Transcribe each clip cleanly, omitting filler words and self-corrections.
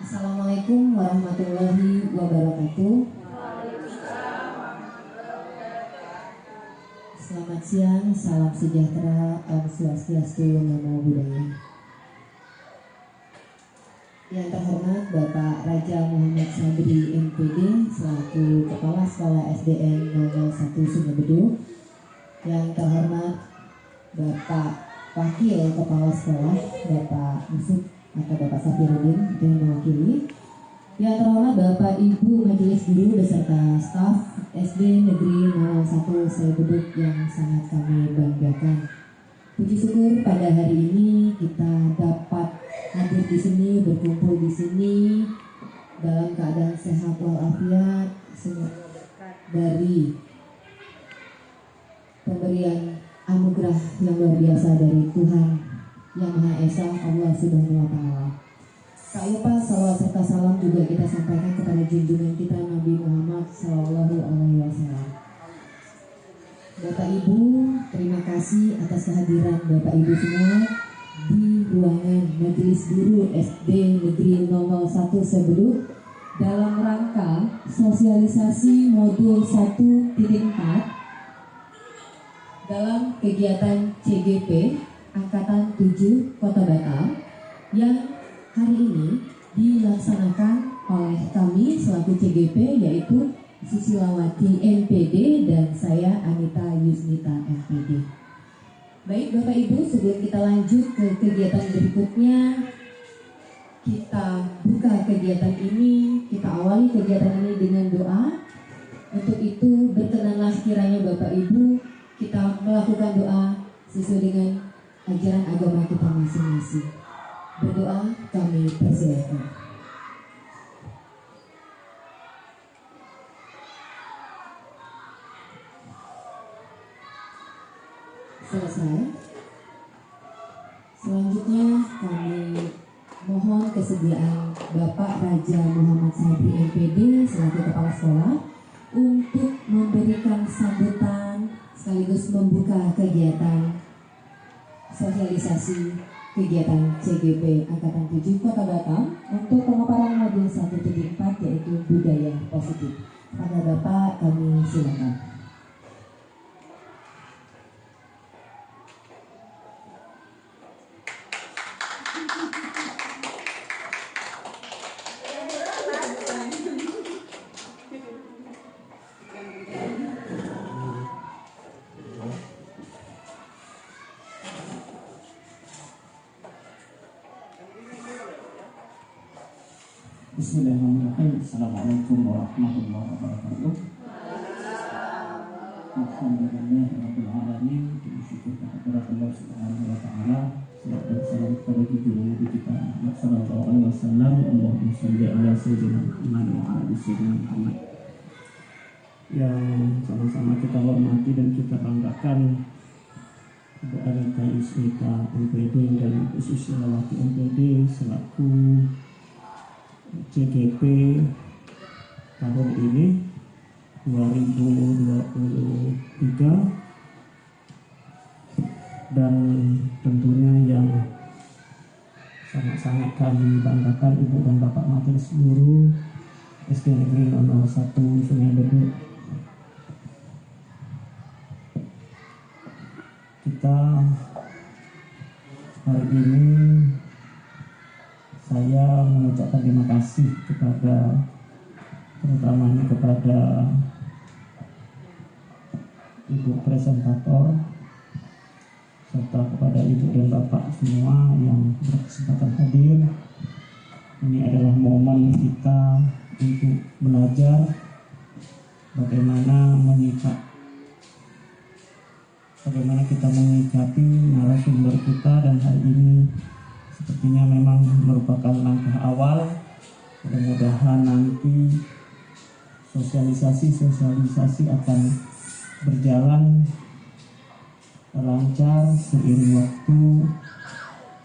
Assalamualaikum warahmatullahi wabarakatuh. Selamat siang, salam sejahtera, Om Swastiastu, Namo Buddhaya. Yang terhormat Bapak Raja Muhammad Sabri MPD selaku Kepala Sekolah SDN 001 Sungai Bedu. Yang terhormat Bapak Wakil Kepala Sekolah Bapak Yusuf atau Bapak Safiruddin yang mewakili. Yang terhormat Bapak Ibu Majelis Guru beserta staf SD Negeri 01 Sungai Beduk yang sangat kami banggakan. Puji syukur pada hari ini kita dapat hadir di sini, berkumpul di sini dalam keadaan sehat walafiat, semoga berkat dari pemberian anugerah yang luar biasa dari Tuhan Yang Maha Esa, Allah Subhanahu wa Ta'ala. Tak lupa salawat serta salam juga kita sampaikan kepada junjungan kita Nabi Muhammad Sallallahu Alaihi Wasallam. Bapak Ibu, terima kasih atas kehadiran Bapak Ibu semua di ruangan Majelis Guru SD Negeri 01 Sebeduk dalam rangka sosialisasi modul 1.4 dalam kegiatan CGP Angkatan 7 Kota Batam yang hari ini dilaksanakan oleh kami selaku CGP yaitu Susilawati MPD dan saya Anita Yusnita MPD. Baik Bapak Ibu, sebelum kita lanjut ke kegiatan berikutnya, kita buka kegiatan ini, kita awali kegiatan ini dengan doa. Untuk itu berkenanlah kiranya Bapak Ibu kita melakukan doa sesuai dengan ajaran agama kita masing-masing. Berdoa kami persilakan. Selesai. Selanjutnya kami mohon kesediaan Bapak Raja Muhammad Sabri MPD selaku Kepala Sekolah untuk memberikan sambutan sekaligus membuka kegiatan sosialisasi kegiatan CGP Angkatan 7 Kota Batam untuk pemaparan modul 1.4 yaitu budaya positif. Pada Bapak kami silakan. Bismillahirrahmanirrahim. Assalamualaikum warahmatullahi wabarakatuh. Alhamdulillahirabbil alamin. Bersyukur kepada Allah Subhanahu wa Ta'ala. Salawat dan salam kepada junjungan Nabi kita Muhammad sallallahu alaihi wasallam. Allahumma shalli ala sayyidina Muhammad wa ala sayyidina Muhammad. Yang sama-sama kita hormati dan kita banggakan kepada Anita Yusnita MPD dan Susilawati MPD selaku CGP tahun ini 2023 dan tentunya yang sangat-sangat kami banggakan Ibu dan Bapak Majelis Guru SD Negeri 01 Sungai Beduk. Kita hari ini saya mengucapkan terima kasih kepada terutamanya kepada Ibu Presentator serta kepada Ibu dan Bapak semua yang berkesempatan hadir. Ini adalah momen kita untuk belajar bagaimana kita mengikapi narasumber kita, dan hari ini sepertinya memang merupakan langkah awal. Mudah-mudahan nanti sosialisasi akan berjalan lancar seiring waktu.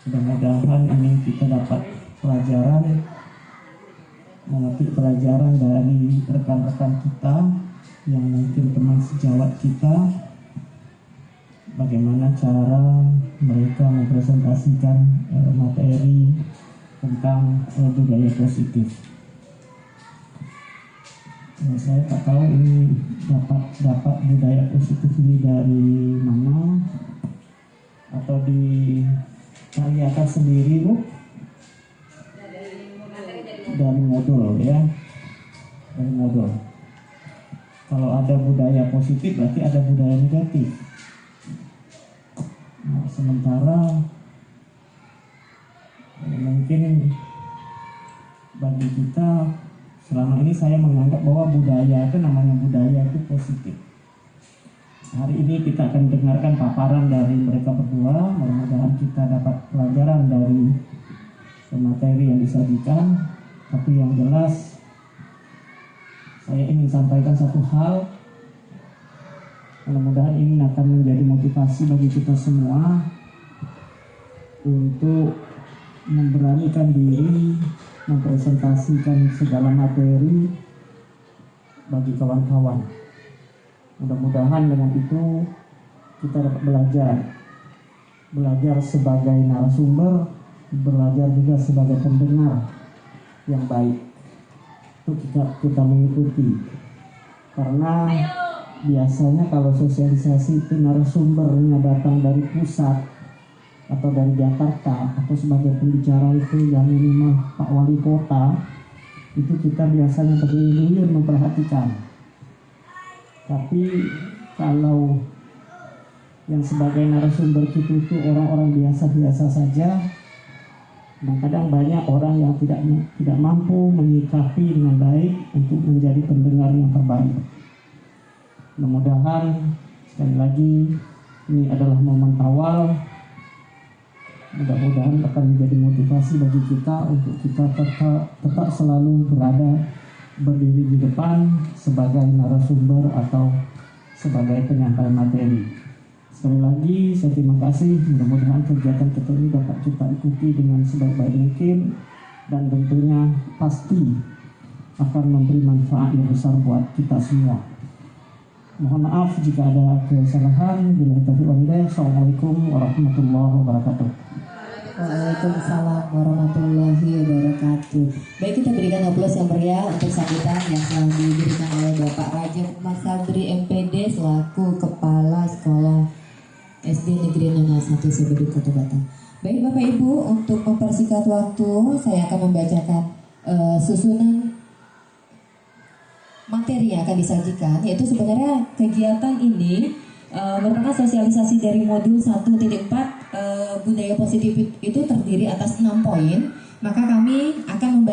Mudah-mudahan ini kita dapat memetik pelajaran dari rekan-rekan kita yang mungkin teman sejawat kita, bagaimana cara mereka mempresentasikan materi tentang budaya positif. Saya tak tahu ini dapat budaya positif ini dari mana atau dikaryakan sendiri, Bu? Dari modul ya, dari modul. Kalau ada budaya positif berarti ada budaya negatif. Nah, sementara mungkin bagi kita selama ini saya menganggap bahwa budaya itu namanya budaya itu positif. Hari ini kita akan dengarkan paparan dari mereka berdua. Mudah-mudahan kita dapat pelajaran dari materi yang disajikan. Tapi yang jelas saya ingin sampaikan satu hal. Mudah-mudahan ini akan menjadi motivasi bagi kita semua untuk memberanikan diri mempresentasikan segala materi bagi kawan-kawan. Mudah-mudahan dengan itu kita dapat belajar sebagai narasumber, belajar juga sebagai pendengar yang baik untuk kita mengikuti. Karena biasanya kalau sosialisasi itu narasumbernya datang dari pusat atau dari Jakarta atau sebagai pembicara itu yang minimal Pak Wali Kota, itu kita biasanya berdiri memperhatikan. Tapi kalau yang sebagai narasumber kita itu orang-orang biasa-biasa saja, dan kadang banyak orang yang tidak mampu menyikapi dengan baik untuk menjadi pendengar yang terbaik. Mudah-mudahan sekali lagi ini adalah momen awal. Mudah-mudahan akan menjadi motivasi bagi kita untuk kita tetap selalu berdiri di depan sebagai narasumber atau sebagai penyampai materi. Sekali lagi saya terima kasih. Mudah-mudahan kegiatan kita ini dapat kita ikuti dengan sebaik-baik mungkin dan tentunya pasti akan memberi manfaat yang besar buat kita semua. Mohon maaf jika ada kesalahan. Bila taufiq wal hidayah. Assalamualaikum warahmatullahi wabarakatuh. Waalaikumsalam warahmatullahi wabarakatuh. Baik, kita berikan aplaus yang meriah untuk sambutan yang telah diberikan oleh Bapak Raja Muhammad Sabri MPD selaku Kepala Sekolah SD Negeri 61 Sebedu Kota Batam. Baik Bapak Ibu, untuk mempersingkat waktu saya akan membacakan susunan materi yang akan disajikan, yaitu sebenarnya kegiatan ini merupakan sosialisasi dari modul 1.4 budaya positif itu terdiri atas 6 poin. Maka kami akan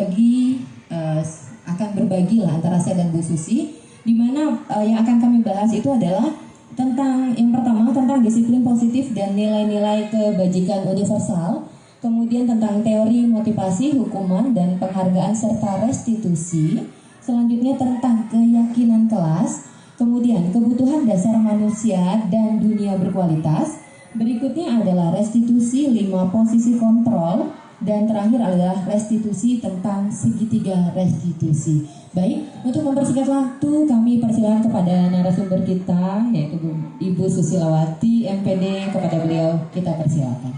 berbagi lah antara saya dan Bu Susi, di mana yang akan kami bahas itu adalah tentang yang pertama tentang disiplin positif dan nilai-nilai kebajikan universal, kemudian tentang teori motivasi, hukuman dan penghargaan serta restitusi, selanjutnya tentang keyakinan kelas, kemudian kebutuhan dasar manusia dan dunia berkualitas, berikutnya adalah restitusi 5 posisi kontrol, dan terakhir adalah restitusi tentang segitiga restitusi. Baik, untuk mempersingkat waktu kami persilakan kepada narasumber kita yaitu Ibu Susilawati MPD. Kepada beliau kita persilakan.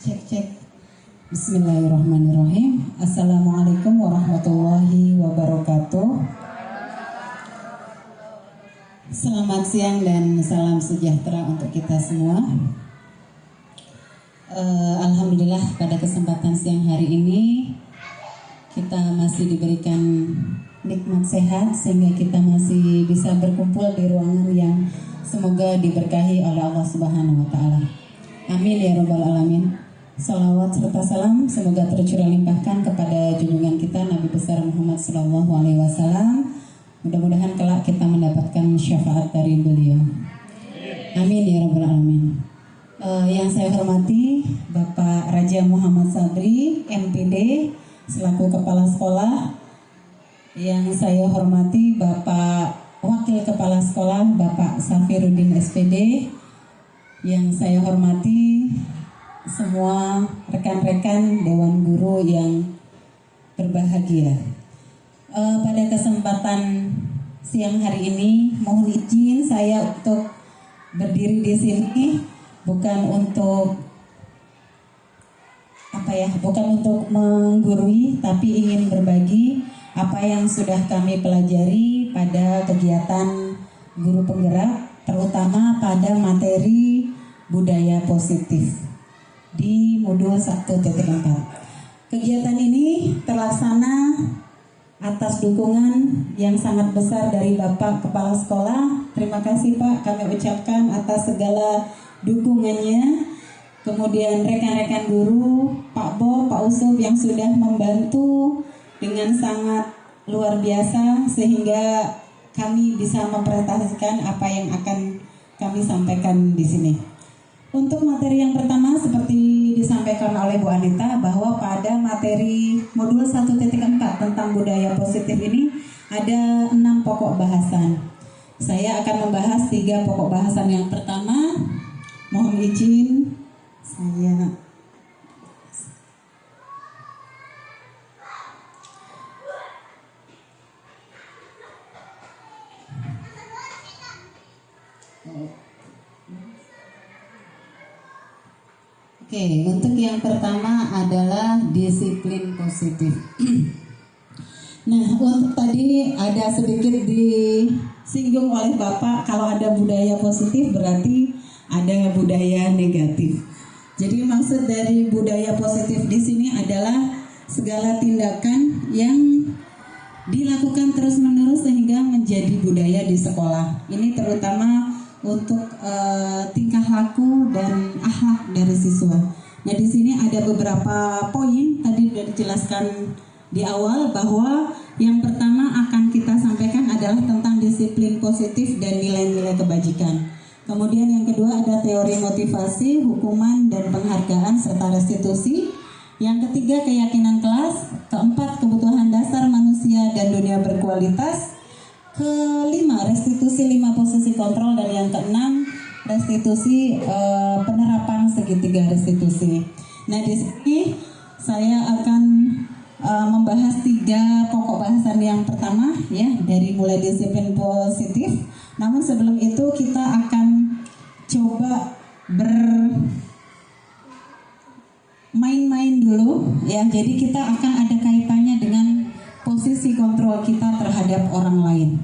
Cek. Bismillahirrahmanirrahim. Assalamualaikum warahmatullahi wabarakatuh. Selamat siang dan salam sejahtera untuk kita semua. Alhamdulillah pada kesempatan siang hari ini kita masih diberikan nikmat sehat sehingga kita masih bisa berkumpul di ruangan yang semoga diberkahi oleh Allah Subhanahu wa taala. Amin ya rabbal alamin. Salawat serta salam semoga tercurah limpahkan kepada junjungan kita Nabi besar Muhammad sallallahu alaihi wasallam. Mudah-mudahan kelak kita mendapatkan syafaat dari beliau. Amin ya rabbal alamin. Yang saya hormati Bapak Raja Muhammad Sabri MPD selaku Kepala Sekolah. Yang saya hormati Bapak Wakil Kepala Sekolah Bapak Safiruddin SPD. Yang saya hormati semua rekan-rekan Dewan Guru yang berbahagia. Pada kesempatan siang hari ini mohon izin saya untuk berdiri di sini bukan untuk bukan untuk menggurui, tapi ingin berbagi apa yang sudah kami pelajari pada kegiatan guru penggerak, terutama pada materi budaya positif di modul 1.4. Kegiatan ini terlaksana atas dukungan yang sangat besar dari Bapak Kepala Sekolah. Terima kasih Pak, kami ucapkan atas segala dukungannya. Kemudian rekan-rekan guru, Pak Bo, Pak Usuf yang sudah membantu dengan sangat luar biasa sehingga kami bisa mempresentasikan apa yang akan kami sampaikan di sini. Untuk materi yang pertama seperti disampaikan oleh Bu Anita bahwa pada materi modul 1.4 tentang budaya positif ini ada 6 pokok bahasan. Saya akan membahas 3 pokok bahasan. Yang pertama, mohon izin saya Oke, untuk yang pertama adalah disiplin positif. Nah, untuk tadi ada sedikit disinggung oleh Bapak, kalau ada budaya positif berarti ada budaya negatif. Jadi maksud dari budaya positif di sini adalah segala tindakan yang dilakukan terus-menerus sehingga menjadi budaya di sekolah. Ini terutama untuk tingkah laku dan akhlak dari siswa. Nah, di sini ada beberapa poin tadi sudah dijelaskan di awal bahwa yang pertama akan kita sampaikan adalah tentang disiplin positif dan nilai-nilai kebajikan. Kemudian yang kedua ada teori motivasi, hukuman dan penghargaan serta restitusi. Yang ketiga keyakinan kelas. Keempat kebutuhan dasar manusia dan dunia berkualitas. Kelima restitusi 5 posisi kontrol. Dan yang keenam restitusi penerapan segitiga restitusi. Nah, di sini saya akan membahas 3 pokok bahasan yang pertama ya, dari mulai disiplin positif. Namun sebelum itu kita akan coba bermain-main dulu ya. Jadi kita akan ada kaitannya dengan posisi kontrol kita terhadap orang lain.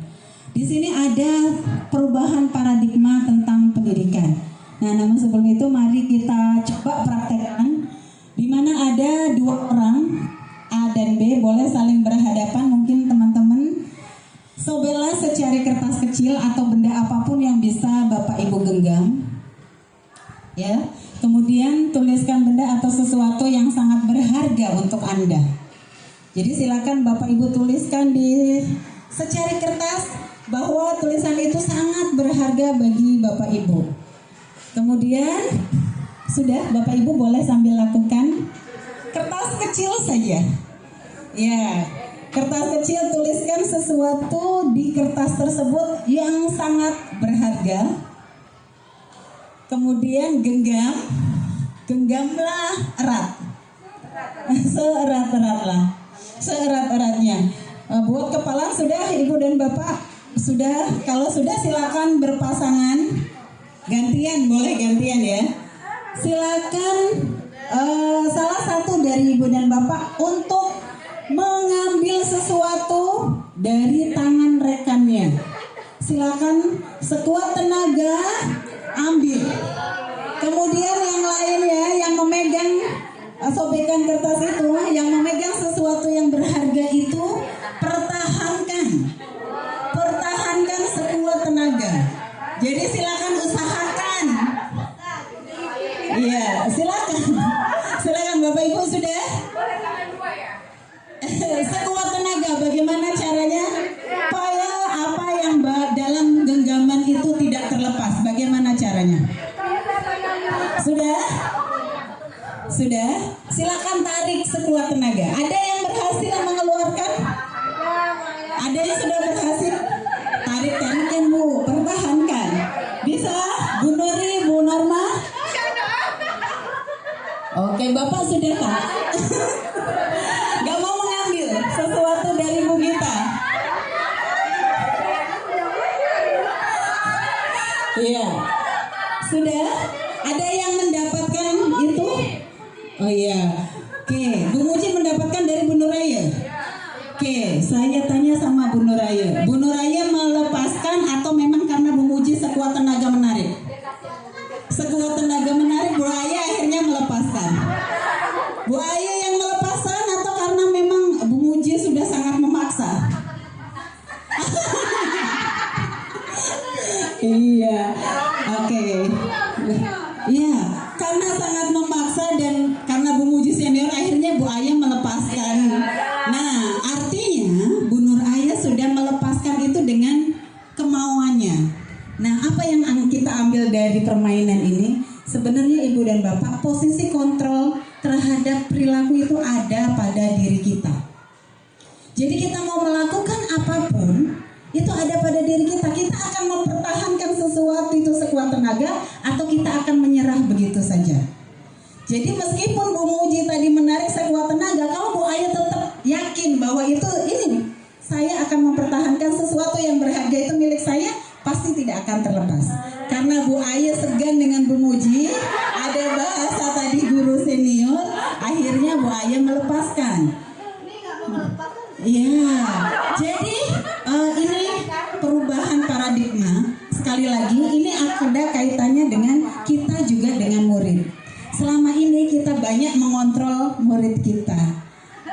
Di sini ada perubahan paradigma tentang pendidikan. Nah, namun sebelum itu mari kita coba praktekkan, di mana ada 2 orang A dan B boleh saling berhadapan. Mungkin teman-teman sobellah secari kertas kecil atau benda apapun yang bisa Bapak Ibu genggam ya. Kemudian tuliskan benda atau sesuatu yang sangat berharga untuk Anda. Jadi silakan Bapak Ibu tuliskan di secari kertas bahwa tulisan itu sangat berharga bagi Bapak Ibu. Kemudian sudah, Bapak Ibu boleh sambil lakukan. Kertas kecil saja ya, kertas kecil, tuliskan sesuatu di kertas tersebut yang sangat berharga. Kemudian genggamlah erat, seerat-eratnya. Buat kepala sudah, Ibu dan Bapak sudah. Kalau sudah silakan berpasangan, gantian, boleh gantian ya. Silakan salah satu dari Ibu dan Bapak untuk mengambil sesuatu dari tangan rekannya. Silakan sekuat tenaga ambil. Kemudian yang lainnya yang memegang sobekan kertas itu, yang memegang sesuatu yang berharga itu, pertahankan sekuat tenaga. Jadi silakan usahakan. Iya, silakan Bapak Ibu sudah. Sekuat tenaga, bagaimana caranya supaya apa yang dalam genggaman itu tidak terlepas? Bagaimana caranya? Sudah? Silakan tarik sekuat tenaga. Ada yang berhasil mengeluarkan? Ada yang sudah berhasil? Tarik-tarikan Bu, pertahankan. Bisa? Bu Nuri, Bu Norma? Oke, Bapak sudah Pak. Gak mau mengambil sesuatu dari Bu Gita. Iya. Sudah? Ada yang mendapatkan itu? Oh iya. Oke, Bu Muji mendapatkan dari Bu Nuraya. Oke, saya tanya sama Bu Nuraya. Bu Nuraya melepaskan atau memang karena Bu Muji sekuat tenaga menarik? Sekuat tenaga menarik, Bu Aya akhirnya melepaskan. Bu Aya yang melepaskan atau karena memang Bu Muji sudah sangat memaksa? Iya, oke. Iya, karena sangat memaksa dan karena Bu Muji senior akhirnya Bu Aya melepaskan. Nah, artinya Bu Nur Aya sudah melepaskan itu dengan kemauannya. Nah, apa yang kita ambil dari permainan ini? Sebenarnya Ibu dan Bapak, posisi kontrol terhadap perilaku itu ada pada diri kita. Jadi kita mau melakukan apapun, itu ada pada diri kita. Kita akan mempertahankan sesuatu itu sekuat tenaga atau kita akan menyerah begitu saja. Jadi meskipun Bu Muji tadi menarik sekuat tenaga, kalau Bu Aya tetap yakin bahwa ini saya akan mempertahankan sesuatu yang berharga itu milik saya, pasti tidak akan terlepas. Karena Bu Aya segan dengan Bu Muji, ada bahasa tadi guru senior, akhirnya Bu Aya melepaskan. Iya, jadi ini perubahan paradigma. Sekali lagi, ini ada kaitannya dengan kita juga dengan murid. Selama ini kita banyak mengontrol murid kita.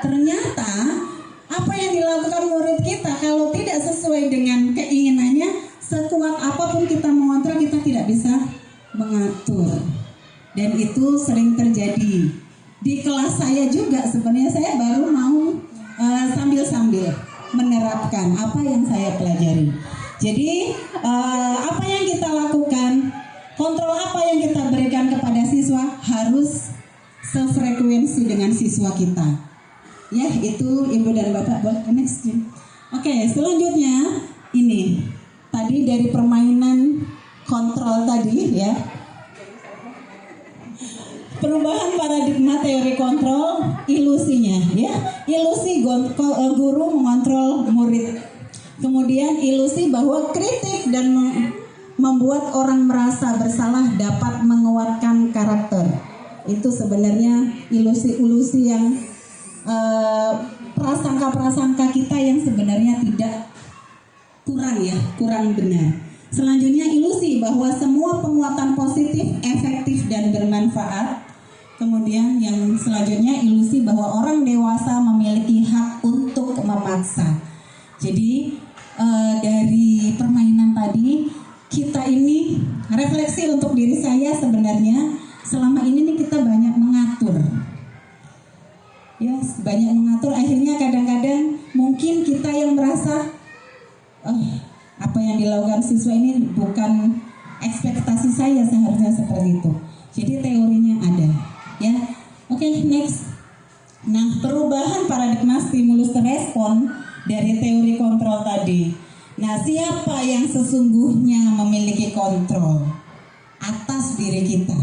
Ternyata apa yang dilakukan murid kita kalau tidak sesuai dengan keinginannya, sekuat apapun kita mengontrol, kita tidak bisa mengatur. Dan itu sering terjadi. Di kelas saya juga sebenarnya saya baru mau sambil-sambil menerapkan apa yang saya pelajari. Jadi apa yang kita lakukan, kontrol apa yang kita berikan kepada siswa harus sefrekuensi dengan siswa kita. Ya, itu Ibu dan Bapak buat next. Oke, selanjutnya ini tadi dari permainan kontrol tadi ya. Perubahan paradigma teori kontrol, ilusinya ya. Ilusi guru mengontrol murid. Kemudian ilusi bahwa kritik dan membuat orang merasa bersalah dapat menguatkan karakter. Itu sebenarnya ilusi-ilusi yang prasangka-prasangka kita yang sebenarnya tidak kurang benar. Selanjutnya ilusi bahwa semua penguatan positif, efektif dan bermanfaat. Kemudian yang selanjutnya ilusi bahwa orang dewasa memiliki hak untuk memaksa. Jadi dari permainan tadi kita ini refleksi untuk diri saya sebenarnya selama ini nih kita banyak mengatur. Ya, banyak mengatur akhirnya kadang-kadang mungkin kita yang merasa apa yang dilakukan siswa ini bukan ekspektasi saya seharusnya seperti itu. Jadi teorinya ada, ya. Oke, next. Nah, perubahan paradigma stimulus respon dari teori kontrol tadi. Nah, siapa yang sesungguhnya memiliki kontrol atas diri kita?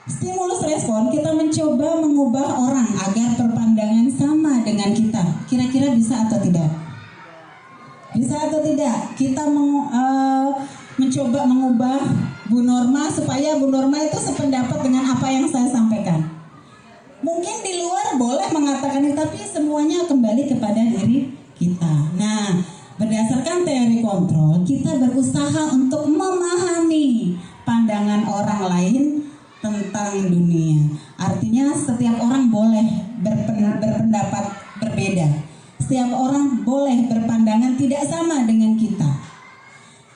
Stimulus respon, kita mencoba mengubah orang agar berpandangan sama dengan kita. Kira-kira bisa atau tidak? Bisa atau tidak? Kita mencoba mengubah Bu Norma supaya Bu Norma itu sependapat dengan apa yang saya sampaikan. Mungkin di luar boleh mengatakan itu, tapi semuanya kembali kepada diri kita. Nah, berdasarkan teori kontrol, kita berusaha untuk memahami pandangan orang lain tentang dunia. Artinya setiap orang boleh berpendapat berbeda. Setiap orang boleh berpandangan tidak sama dengan kita.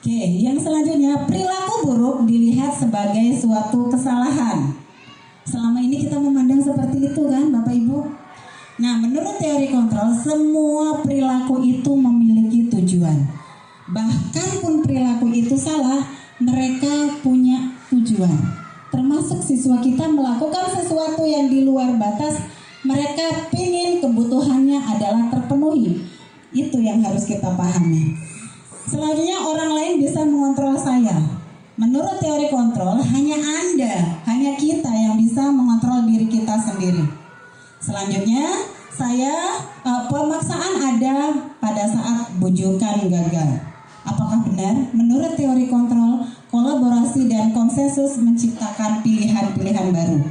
Oke, yang selanjutnya, perilaku buruk dilihat sebagai suatu kesalahan. Selama ini kita memandang seperti itu kan, Bapak Ibu? Nah, menurut teori kontrol, semua perilaku itu memiliki tujuan. Bahkan pun perilaku itu salah, mereka punya tujuan. Termasuk siswa kita melakukan sesuatu yang di luar batas, mereka ingin kebutuhannya adalah terpenuhi. Itu yang harus kita pahami. Selanjutnya, orang lain bisa mengontrol saya. Menurut teori kontrol, hanya Anda, hanya kita yang bisa mengontrol diri kita sendiri. Selanjutnya, pemaksaan ada pada saat bujukan gagal. Apakah benar? Menurut teori kontrol, kalau berkolaborasi dan konsensus menciptakan pilihan-pilihan baru.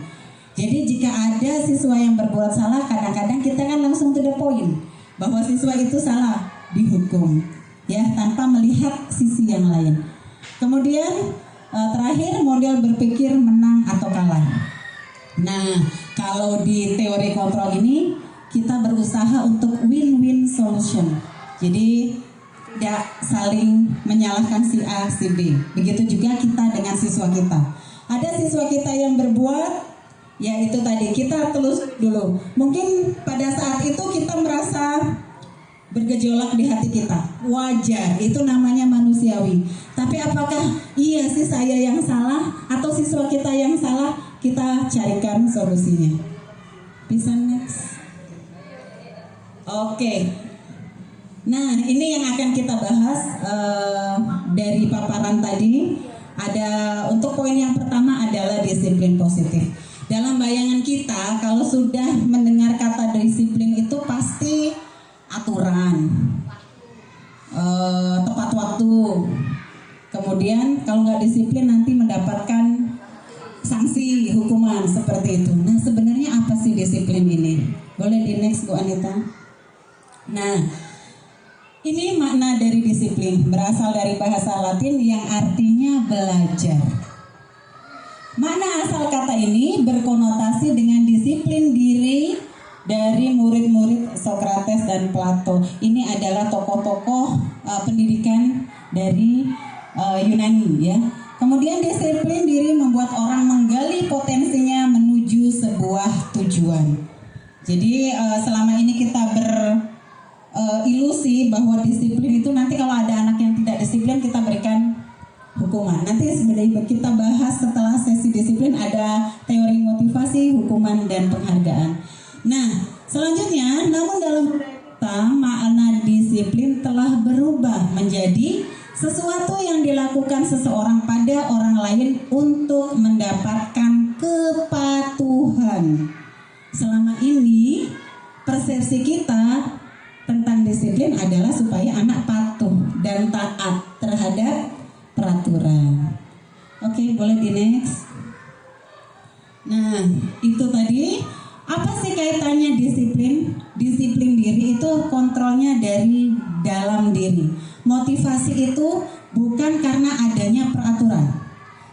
Jadi jika ada siswa yang berbuat salah, kadang-kadang kita kan langsung to the point bahwa siswa itu salah, dihukum ya, tanpa melihat sisi yang lain. Kemudian terakhir, model berpikir menang atau kalah. Nah, kalau di teori kontrol ini kita berusaha untuk win-win solution. Jadi tidak saling menyalahkan si A, si B. Begitu juga kita dengan siswa kita. Ada siswa kita yang berbuat, ya itu tadi, kita telusuri dulu. Mungkin pada saat itu kita merasa bergejolak di hati kita. Wajar, itu namanya manusiawi. Tapi apakah iya sih saya yang salah atau siswa kita yang salah? Kita carikan solusinya. Bisa next. Oke. Nah, ini yang akan kita bahas dari paparan tadi. Ada untuk poin yang pertama adalah disiplin positif. Dalam bayangan kita, kalau sudah mendengar kata disiplin itu pasti aturan, tepat waktu. Kemudian kalau nggak disiplin nanti mendapatkan sanksi, hukuman seperti itu. Nah, sebenarnya apa sih disiplin ini? Boleh di next Bu Anita. Nah, ini makna dari disiplin, berasal dari bahasa Latin yang artinya belajar. Makna asal kata ini berkonotasi dengan disiplin diri dari murid-murid Socrates dan Plato. Ini adalah tokoh-tokoh pendidikan dari Yunani ya. Kemudian disiplin diri membuat orang menggali potensinya menuju sebuah tujuan. Jadi selama ini kita ilusi bahwa disiplin itu nanti kalau ada anak yang tidak disiplin kita berikan hukuman. Nanti sebenarnya kita bahas setelah sesi disiplin ada teori motivasi, hukuman, dan penghargaan. Nah, selanjutnya, namun dalam kita makna disiplin telah berubah menjadi sesuatu yang dilakukan seseorang pada orang lain untuk mendapatkan kepatuhan. Selama ini persepsi kita tentang disiplin adalah supaya anak patuh dan taat terhadap peraturan. Oke, boleh di next. Nah, itu tadi. Apa sih kaitannya disiplin? Disiplin diri itu kontrolnya dari dalam diri. Motivasi itu bukan karena adanya peraturan.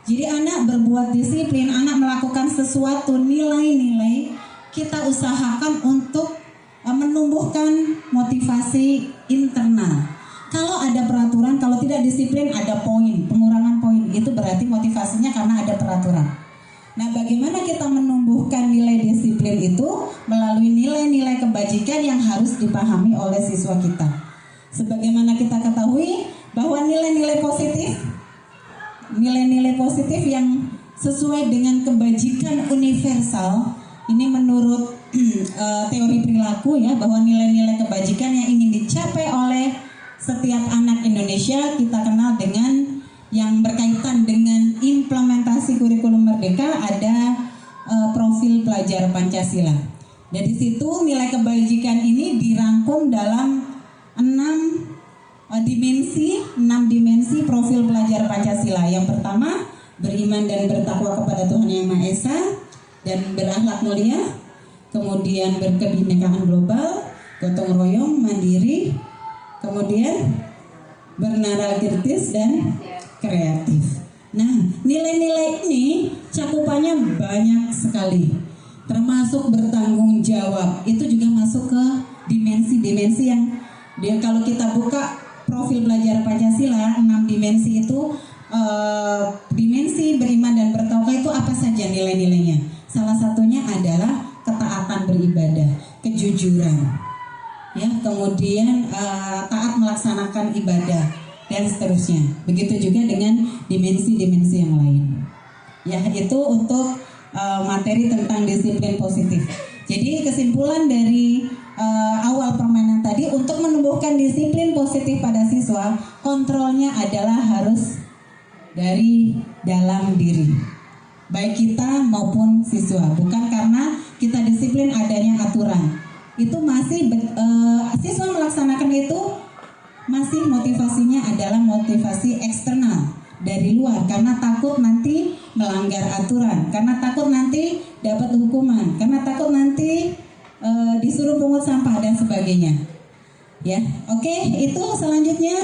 Jadi anak berbuat disiplin, anak melakukan sesuatu nilai-nilai, kita usahakan untuk menumbuhkan motivasi internal. Kalau ada peraturan, kalau tidak disiplin ada poin, pengurangan poin. Itu berarti motivasinya karena ada peraturan. Nah, bagaimana kita menumbuhkan nilai disiplin itu? Melalui nilai-nilai kebajikan yang harus dipahami oleh siswa kita. Sebagaimana kita ketahui bahwa nilai-nilai positif yang sesuai dengan kebajikan universal, ini menurut teori perilaku ya, bahwa nilai-nilai kebajikan yang ingin dicapai oleh setiap anak Indonesia kita kenal dengan yang berkaitan dengan implementasi kurikulum merdeka, ada profil pelajar Pancasila. Dari situ nilai kebajikan ini dirangkum dalam 6 dimensi profil pelajar Pancasila. Yang pertama, beriman dan bertakwa kepada Tuhan Yang Maha Esa dan berakhlak mulia. Kemudian berkebinekaan global, gotong royong, mandiri, kemudian bernalar kritis dan kreatif. Nah, nilai-nilai ini cakupannya banyak sekali, termasuk bertanggung jawab. Itu juga masuk ke dimensi-dimensi yang kalau kita buka profil pelajar Pancasila, 6 dimensi itu, dimensi beriman dan bertakwa itu apa saja nilai-nilainya? Salah satunya adalah ketaatan beribadah, kejujuran, ya, kemudian taat melaksanakan ibadah dan seterusnya. Begitu juga dengan dimensi-dimensi yang lain. Ya, itu untuk materi tentang disiplin positif. Jadi kesimpulan dari awal permainan tadi, untuk menumbuhkan disiplin positif pada siswa, kontrolnya adalah harus dari dalam diri, baik kita maupun siswa. Bukan karena kita disiplin adanya aturan. Itu masih siswa melaksanakan itu masih motivasinya adalah motivasi eksternal dari dari luar karena takut nanti melanggar aturan, karena takut nanti dapat hukuman, karena takut nanti disuruh pungut sampah dan sebagainya. Ya, oke, itu selanjutnya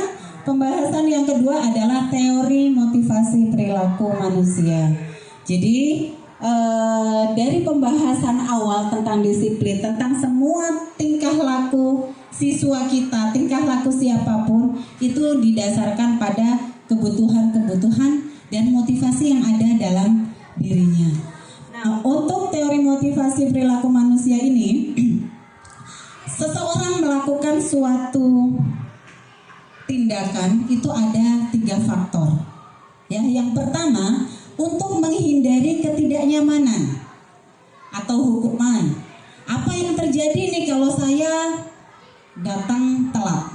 pembahasan yang kedua adalah teori motivasi perilaku manusia. Jadi dari pembahasan awal tentang disiplin, tentang semua tingkah laku siswa kita, tingkah laku siapapun itu didasarkan pada kebutuhan-kebutuhan dan motivasi yang ada dalam dirinya. Nah, untuk teori motivasi perilaku manusia ini, seseorang melakukan suatu tindakan itu ada 3 faktor. Ya, yang pertama untuk menghindari ketidaknyamanan atau hukuman. Apa yang terjadi nih kalau saya datang telat?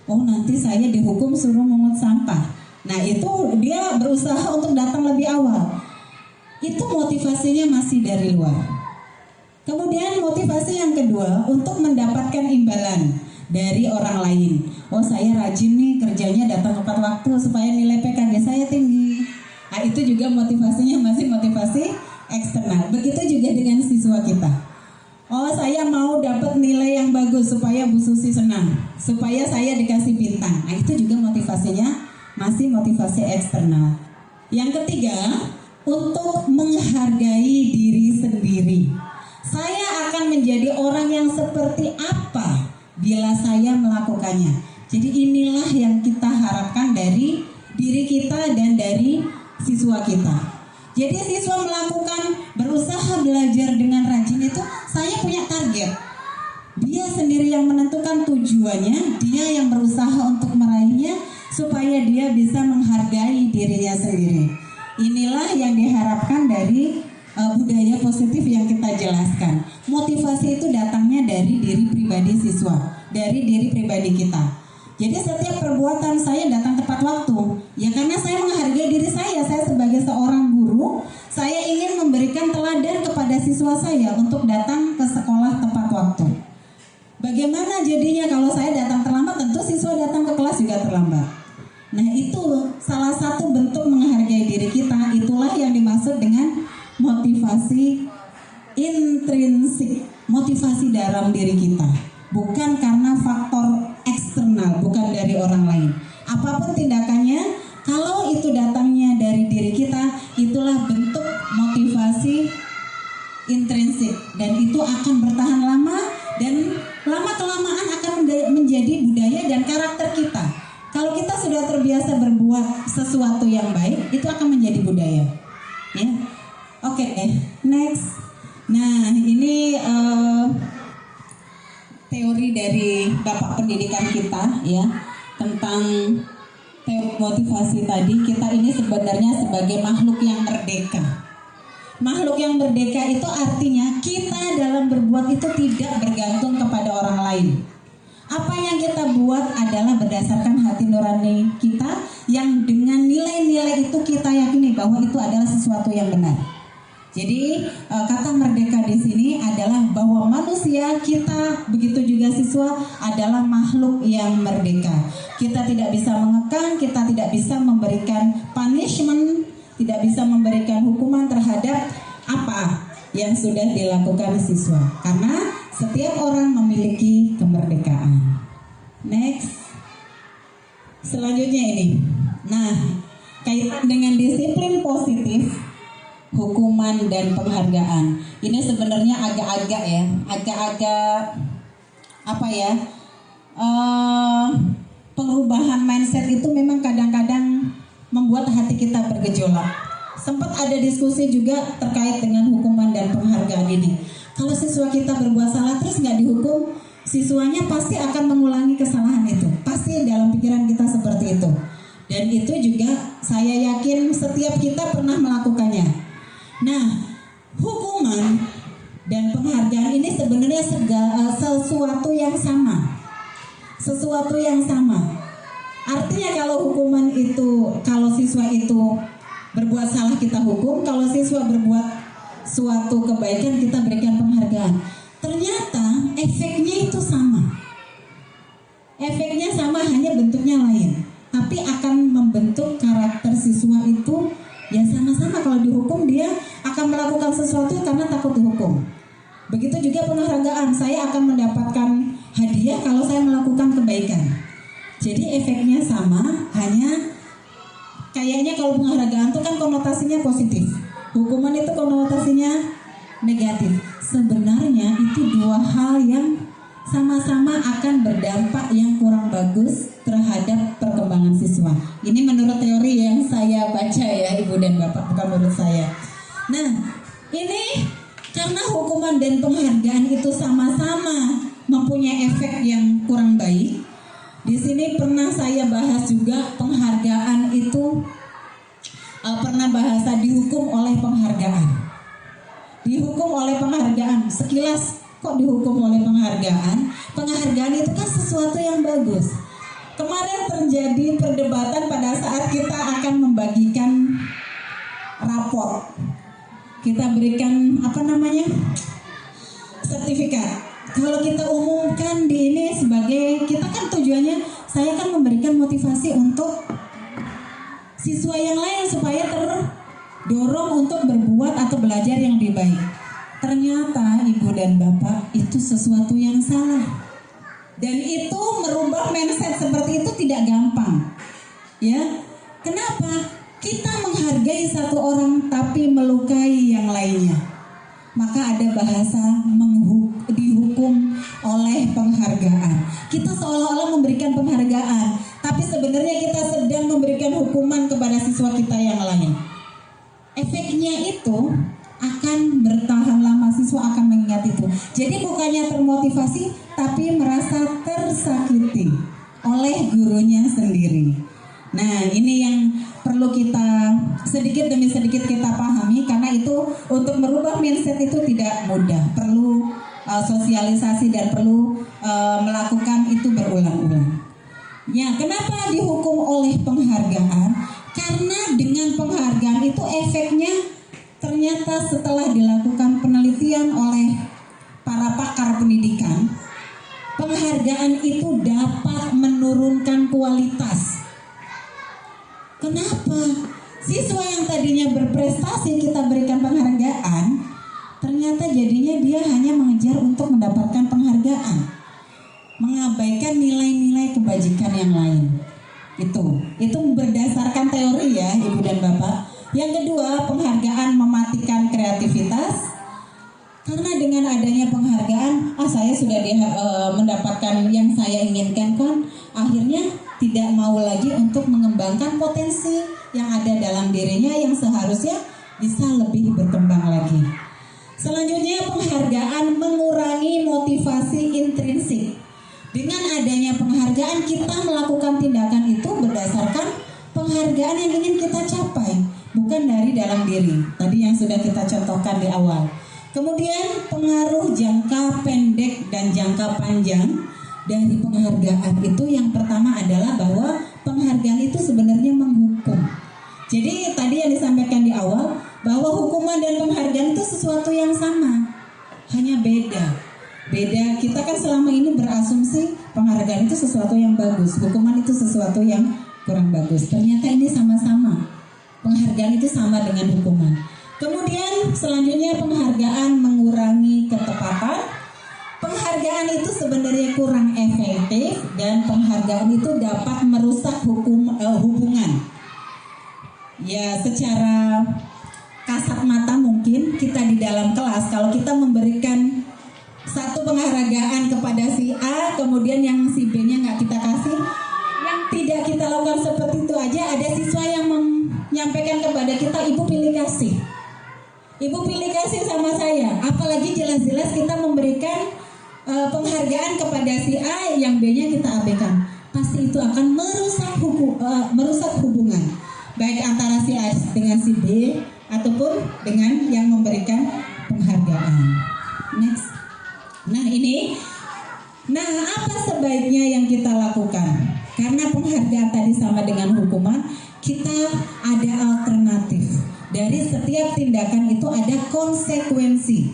Oh, nanti saya dihukum suruh mungut sampah. Nah, itu dia berusaha untuk datang lebih awal. Itu motivasinya masih dari luar. Kemudian motivasi yang kedua untuk mendapatkan imbalan dari orang lain. Oh, saya rajin nih kerjanya datang tepat waktu supaya nilai PKG saya tinggi. Nah, itu juga motivasinya masih motivasi eksternal. Begitu juga dengan siswa kita. Oh, saya mau dapat nilai yang bagus supaya Bu Susi senang, supaya saya dikasih bintang. Nah, itu juga motivasinya masih motivasi eksternal. Yang ketiga, untuk menghargai diri sendiri. Saya akan menjadi orang yang seperti apa bila saya melakukannya. Jadi inilah yang kita harapkan dari diri kita dan dari siswa kita. Jadi siswa berusaha belajar dengan rajin itu, saya punya target. Dia sendiri yang menentukan tujuannya, dia yang berusaha untuk meraihnya supaya dia bisa menghargai dirinya sendiri. Inilah yang diharapkan dari budaya positif yang kita jelaskan. Motivasi itu datangnya dari diri pribadi siswa, dari diri pribadi kita. Jadi setiap perbuatan saya datang tepat waktu, ya karena saya menghargai diri saya sebagai seorang guru, saya ingin memberikan teladan kepada siswa saya untuk datang ke sekolah tepat waktu. Bagaimana jadinya kalau saya datang terlambat, tentu siswa datang ke kelas juga terlambat. Nah, itu salah satu bentuk menghargai diri kita, itulah yang dimaksud dengan motivasi intrinsik, motivasi dalam diri kita, bukan karena faktor eksternal, bukan dari orang lain. Apapun tindakannya, kalau itu datangnya dari diri kita, itulah bentuk motivasi intrinsik, dan itu akan bertahan lama dan lama-kelamaan akan menjadi budaya dan karakter kita. Kalau kita sudah terbiasa berbuat sesuatu yang baik, itu akan menjadi budaya. Ya, oke, next. Nah, ini teori dari Bapak Pendidikan kita, ya, tentang teori motivasi tadi. Kita ini sebenarnya sebagai makhluk yang merdeka. Makhluk yang merdeka itu artinya kita dalam berbuat itu tidak bergantung kepada orang lain. Apa yang kita buat adalah berdasarkan hati nurani kita yang dengan nilai-nilai itu kita yakini bahwa itu adalah sesuatu yang benar. Jadi kata merdeka di sini adalah bahwa manusia kita, begitu juga siswa, adalah makhluk yang merdeka. Kita tidak bisa mengekang, kita tidak bisa memberikan punishment, tidak bisa memberikan hukuman terhadap apa yang sudah dilakukan siswa. Karena setiap orang memiliki kemerdekaan. Next. Selanjutnya ini. Nah, kaitan dengan disiplin positif, hukuman dan penghargaan. Ini sebenarnya agak-agak ya, agak-agak apa ya? Perubahan mindset itu memang kadang-kadang membuat hati kita bergejolak. Sempat ada diskusi juga terkait dengan hukuman dan penghargaan ini. Kalau siswa kita berbuat salah terus nggak dihukum, siswanya pasti akan mengulangi kesalahan itu. Pasti dalam pikiran kita seperti itu. Dan itu juga saya yakin setiap kita pernah melakukannya. Nah, hukuman dan penghargaan ini sebenarnya sesuatu yang sama. Sesuatu yang sama. Artinya kalau hukuman itu, kalau siswa itu berbuat salah kita hukum, kalau siswa berbuat suatu kebaikan kita berikan penghargaan. Ternyata efeknya itu sama. Efeknya sama, hanya bentuknya lain. tapi akan membentuk karakter siswa itu ya sama-sama. Kalau dihukum dia akan melakukan sesuatu karena takut dihukum. Begitu juga penghargaan, saya akan mendapatkan hadiah kalau saya melakukan kebaikan. Jadi efeknya sama, hanya kayaknya kalau penghargaan itu kan konotasinya positif, hukuman itu konotasinya negatif. Sebenarnya itu dua hal yang sama-sama akan berdampak yang kurang bagus terhadap perkembangan siswa. Ini menurut teori yang saya baca ya Ibu dan Bapak, bukan menurut saya. Nah, ini karena hukuman dan penghargaan itu sama-sama mempunyai efek yang kurang baik. Di sini pernah saya bahas juga penghargaan itu pernah bahasa dihukum oleh penghargaan. Dihukum oleh penghargaan. Sekilas kok dihukum oleh penghargaan? Penghargaan itu kan sesuatu yang bagus. Kemarin terjadi perdebatan pada saat kita akan membagikan raport. Kita berikan sertifikat. Kalau kita umumkan di ini sebagai, kita kan tujuannya, saya kan memberikan motivasi untuk siswa yang lain supaya terdorong untuk berbuat atau belajar yang lebih baik. Ternyata Ibu dan Bapak itu sesuatu yang salah. Dan itu merubah mindset seperti itu tidak gampang. Ya. Kenapa? Kita menghargai satu orang tapi melukai yang lainnya. Maka ada bahasa dihukum oleh penghargaan. Kita seolah-olah memberikan penghargaan, tapi sebenarnya kita sedang memberikan hukuman kepada siswa kita yang lain. Efeknya itu akan bertahan lama, siswa akan mengingat itu. Jadi bukannya termotivasi, tapi merasa tersakiti oleh gurunya sendiri. Nah, ini yang perlu kita sedikit demi sedikit kita pahami, karena itu untuk merubah mindset itu tidak mudah, perlu sosialisasi dan perlu melakukan itu berulang-ulang. Ya, kenapa dihukum oleh penghargaan? Karena dengan penghargaan itu efeknya ternyata setelah dilakukan penelitian oleh para pakar pendidikan, penghargaan itu dapat menurunkan kualitas. Kenapa? Siswa yang tadinya berprestasi kita berikan penghargaan, ternyata jadinya dia hanya mengejar untuk mendapatkan penghargaan, mengabaikan nilai-nilai kebajikan yang lain. Itu berdasarkan teori ya Ibu dan Bapak. Yang kedua, penghargaan mematikan kreativitas. Karena dengan adanya penghargaan, saya sudah mendapatkan yang saya inginkan kan, akhirnya tidak mau lagi untuk mengembangkan potensi yang ada dalam dirinya yang seharusnya bisa lebih berkembang lagi. Selanjutnya, penghargaan mengurangi motivasi intrinsik. Dengan adanya penghargaan, kita melakukan tindakan itu berdasarkan penghargaan yang ingin kita capai, bukan dari dalam diri. Tadi yang sudah kita contohkan di awal. Kemudian pengaruh jangka pendek dan jangka panjang dari penghargaan itu, yang pertama adalah bahwa penghargaan itu sebenarnya menghukum. Jadi tadi yang disampaikan di awal bahwa hukuman dan penghargaan itu sesuatu yang sama, hanya beda. Kita kan selama ini berasumsi penghargaan itu sesuatu yang bagus, hukuman itu sesuatu yang kurang bagus. Ternyata ini sama-sama. Penghargaan itu sama dengan hukuman. Kemudian selanjutnya penghargaan mengurangi ketepatan. Penghargaan itu sebenarnya kurang efektif dan penghargaan itu dapat merusak hubungan. Ya, secara kasat mata mungkin kita di dalam kelas, kalau kita memberikan satu penghargaan kepada si A, kemudian yang si B-nya nggak kita kasih, yang tidak kita lakukan seperti itu aja, ada siswa yang menyampaikan kepada kita, Ibu pilih kasih. Ibu pilih kasih sama saya, apalagi jelas-jelas kita memberikan penghargaan kepada si A, yang B-nya kita abaikan. Pasti itu akan merusak hubungan, baik antara si A dengan si B ataupun dengan yang memberikan penghargaan. Next. Nah, apa sebaiknya yang kita lakukan? Karena penghargaan tadi sama dengan hukuman, kita ada alternatif. Dari setiap tindakan itu ada konsekuensi.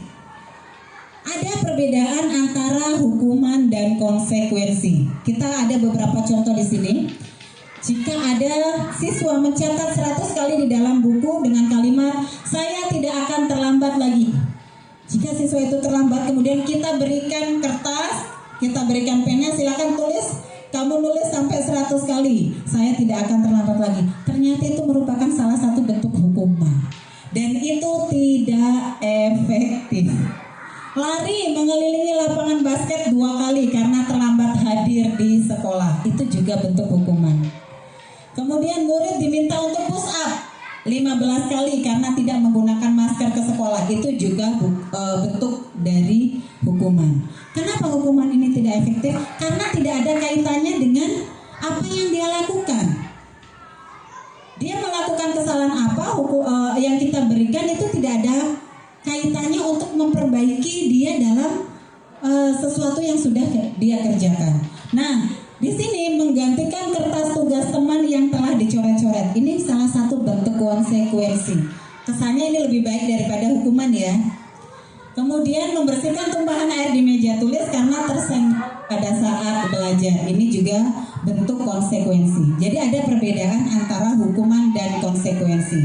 Ada perbedaan antara hukuman dan konsekuensi. Kita ada beberapa contoh di sini. Jika ada siswa mencatat 100 kali di dalam buku dengan kalimat saya tidak akan terlambat lagi. Jika siswa itu terlambat, kemudian kita berikan kertas, kita berikan pena, silakan tulis. Kamu nulis sampai 100 kali, saya tidak akan terlambat lagi. Ternyata itu merupakan salah satu bentuk hukuman. Dan itu tidak efektif. Lari mengelilingi lapangan basket 2 kali karena terlambat hadir di sekolah, itu juga bentuk hukuman. Kemudian murid diminta untuk push up 15 kali karena tidak menggunakan masker ke sekolah, itu juga bentuk dari hukuman. Kenapa hukuman ini tidak efektif? Karena tidak ada kaitannya dengan apa yang dia lakukan. Dia melakukan kesalahan apa, yang kita berikan itu tidak ada kaitannya untuk memperbaiki dia dalam sesuatu yang sudah dia kerjakan. Nah, di sini menggantikan kertas tugas teman yang telah dicoret-coret. Ini salah satu bentuk konsekuensi. Kesannya ini lebih baik daripada hukuman ya. Kemudian membersihkan tumpahan air di meja tulis karena tersenggol pada saat belajar. Ini juga bentuk konsekuensi. Jadi ada perbedaan antara hukuman dan konsekuensi.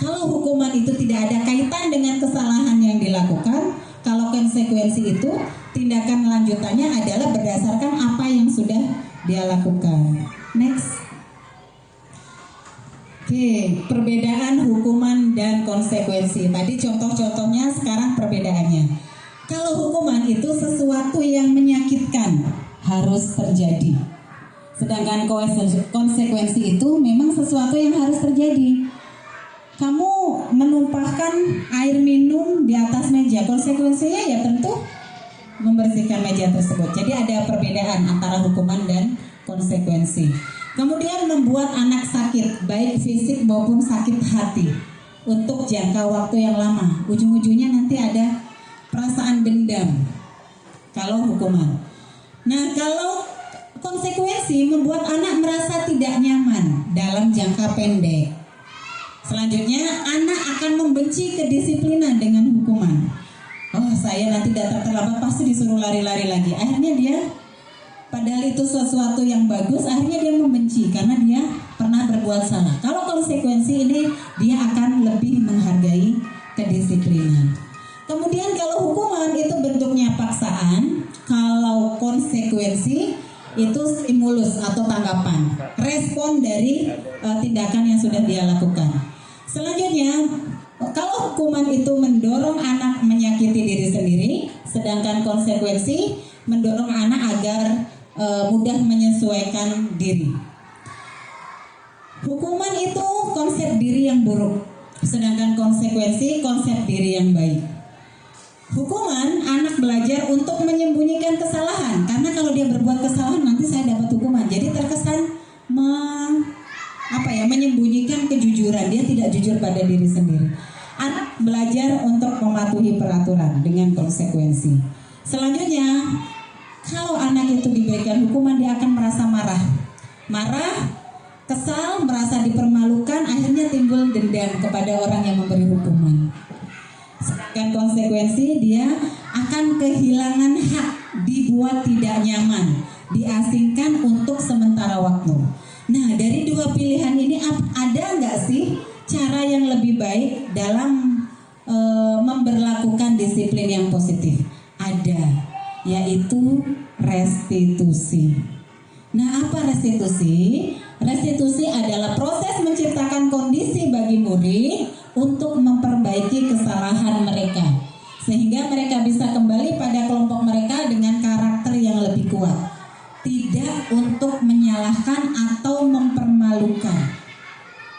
Kalau hukuman itu tidak ada kaitan dengan kesalahan yang dilakukan, kalau konsekuensi itu tindakan lanjutannya adalah berdasarkan apa yang sudah dia lakukan. Next. Oke, perbedaan hukuman dan konsekuensi. Tadi contoh-contohnya, sekarang perbedaannya. Kalau hukuman itu sesuatu yang menyakitkan, harus terjadi. Sedangkan konsekuensi itu memang sesuatu yang harus terjadi. Kamu menumpahkan air minum di atas meja, konsekuensinya ya tentu membersihkan meja tersebut. Jadi ada perbedaan antara hukuman dan konsekuensi. Kemudian membuat anak sakit, baik fisik maupun sakit hati untuk jangka waktu yang lama. Ujung-ujungnya nanti ada perasaan dendam kalau hukuman. Nah, kalau konsekuensi membuat anak merasa tidak nyaman dalam jangka pendek. Selanjutnya, anak akan membenci kedisiplinan dengan hukuman. Oh, saya nanti datang terlambat pasti disuruh lari-lari lagi. Akhirnya dia, padahal itu sesuatu yang bagus, akhirnya dia membenci karena dia pernah berbuat salah. Kalau konsekuensi ini, dia akan lebih menghargai kedisiplinan. Kemudian kalau hukuman itu bentuknya paksaan, kalau konsekuensi itu stimulus atau tanggapan, respon dari tindakan yang sudah dia lakukan. Selanjutnya, kalau hukuman itu mendorong anak menyakiti diri sendiri, sedangkan konsekuensi mendorong anak agar mudah menyesuaikan diri. Hukuman itu konsep diri yang buruk, sedangkan konsekuensi konsep diri yang baik. Hukuman, anak belajar untuk menyembunyikan kesalahan, karena kalau dia berbuat kesalahan nanti saya dapat hukuman. Jadi terkesan menyembunyikan kejujuran, dia tidak jujur pada diri sendiri. Anak belajar untuk mematuhi peraturan dengan konsekuensi. Selanjutnya, kalau anak itu diberikan hukuman, dia akan merasa marah, kesal, merasa dipermalukan, akhirnya timbul dendam kepada orang yang memberi hukuman. Sedangkan konsekuensi, dia akan kehilangan hak, dibuat tidak nyaman, diasingkan untuk sementara waktu. Nah, dari dua pilihan ini ada nggak sih cara yang lebih baik dalam memberlakukan disiplin yang positif? Ada, yaitu restitusi. Nah, apa restitusi? Restitusi adalah proses menciptakan kondisi bagi murid untuk memperbaiki kesalahan mereka, sehingga mereka bisa kembali pada kelompok mereka dengan karakter yang lebih kuat. Tidak untuk menyalahkan atau mempermalukan.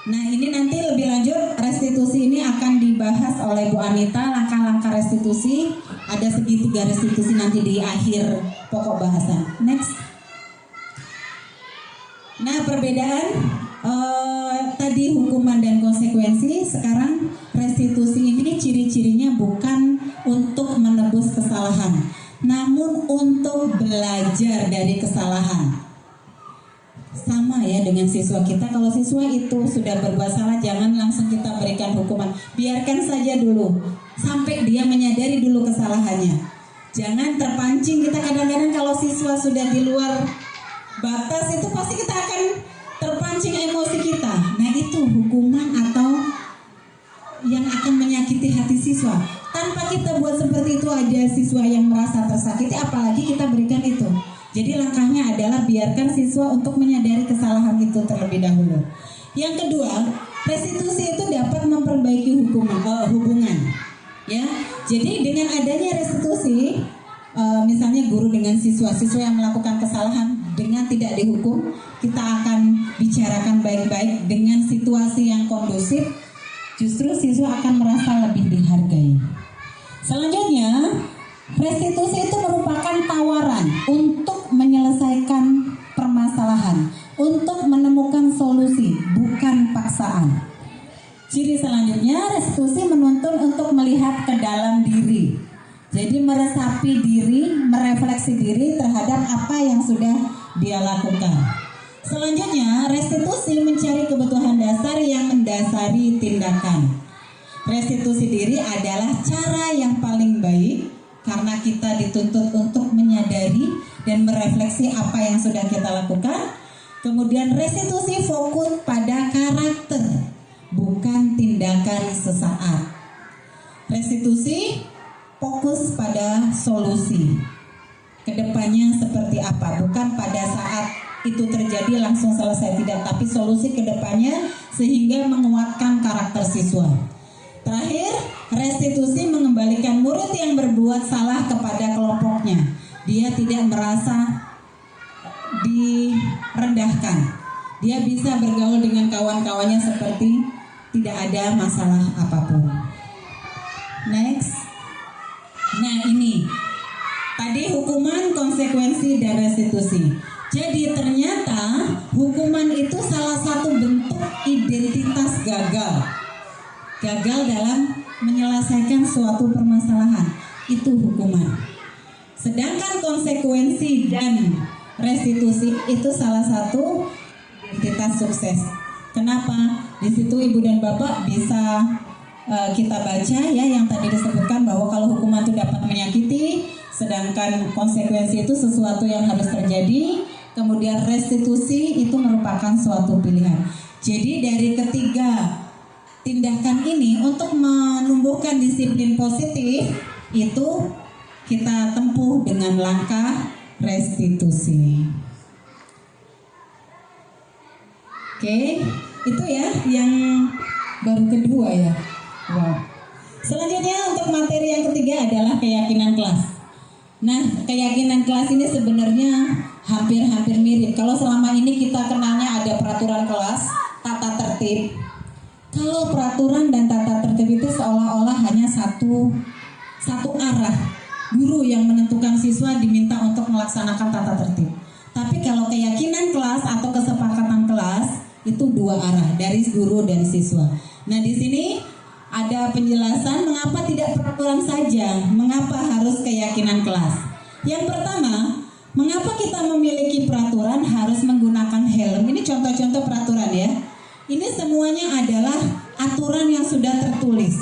Nah, ini nanti lebih lanjut, restitusi ini akan dibahas oleh Bu Anita, langkah-langkah restitusi. Ada segitiga restitusi nanti di akhir pokok bahasan. Next. Nah, perbedaan tadi hukuman dan konsekuensi, sekarang restitusi ini ciri-cirinya bukan untuk menebus kesalahan, namun untuk belajar dari kesalahan. Sama ya dengan siswa kita, kalau siswa itu sudah berbuat salah, jangan langsung kita berikan hukuman. Biarkan saja dulu, sampai dia menyadari dulu kesalahannya. Jangan terpancing, kita kadang-kadang kalau siswa sudah di luar batas itu pasti kita akan terpancing memancing emosi kita. Nah itu hukuman atau yang akan menyakiti hati siswa. Tanpa kita buat seperti itu aja siswa yang merasa tersakiti, apalagi kita berikan itu. Jadi langkahnya adalah biarkan siswa untuk menyadari kesalahan itu terlebih dahulu. Yang kedua, restitusi itu dapat memperbaiki hubungan. Ya, jadi dengan adanya restitusi, misalnya guru dengan siswa yang melakukan kesalahan dengan tidak dihukum, kita akan bicarakan baik-baik dengan situasi yang kondusif. Justru siswa akan merasa lebih dihargai. Selanjutnya, restitusi itu merupakan tawaran untuk menyelesaikan permasalahan, untuk menemukan solusi, bukan paksaan. Ciri selanjutnya, restitusi menuntun untuk melihat ke dalam diri. Jadi meresapi diri, merefleksi diri terhadap apa yang sudah dia lakukan. Selanjutnya, restitusi mencari kebutuhan dasar yang mendasari tindakan. Restitusi diri adalah cara yang paling baik karena kita dituntut untuk menyadari dan merefleksi apa yang sudah kita lakukan. Kemudian restitusi fokus pada karakter, bukan tindakan sesaat. Restitusi fokus pada solusi. Kedepannya seperti apa, bukan pada saat itu terjadi langsung selesai, tidak, tapi solusi kedepannya sehingga menguatkan karakter siswa. Terakhir, restitusi mengembalikan murid yang berbuat salah kepada kelompoknya. Dia tidak merasa direndahkan. Dia bisa bergaul dengan kawan-kawannya seperti tidak ada masalah apapun. Next. Nah ini, tadi hukuman, konsekuensi, dan restitusi. Jadi ternyata hukuman itu salah satu bentuk identitas gagal. Gagal dalam menyelesaikan suatu permasalahan, itu hukuman. Sedangkan konsekuensi dan restitusi itu salah satu identitas sukses. Kenapa? Di situ Ibu dan Bapak bisa kita baca ya yang tadi disebutkan bahwa kalau hukuman itu dapat menyakiti, sedangkan konsekuensi itu sesuatu yang harus terjadi. Kemudian restitusi itu merupakan suatu pilihan. Jadi dari ketiga tindakan ini untuk menumbuhkan disiplin positif itu kita tempuh dengan langkah restitusi. Oke, itu ya yang baru kedua ya. Wow. Selanjutnya untuk materi yang ketiga adalah keyakinan kelas. Nah, keyakinan kelas ini sebenarnya hampir-hampir mirip. Kalau selama ini kita kenalnya ada peraturan kelas, tata tertib. Kalau peraturan dan tata tertib itu seolah-olah hanya satu arah. Guru yang menentukan, siswa diminta untuk melaksanakan tata tertib. Tapi kalau keyakinan kelas atau kesepakatan kelas itu dua arah, dari guru dan siswa. Nah, di sini ada penjelasan mengapa tidak peraturan saja, mengapa harus keyakinan kelas. Yang pertama, mengapa kita memiliki peraturan harus menggunakan helm. Ini contoh-contoh peraturan ya. Ini semuanya adalah aturan yang sudah tertulis.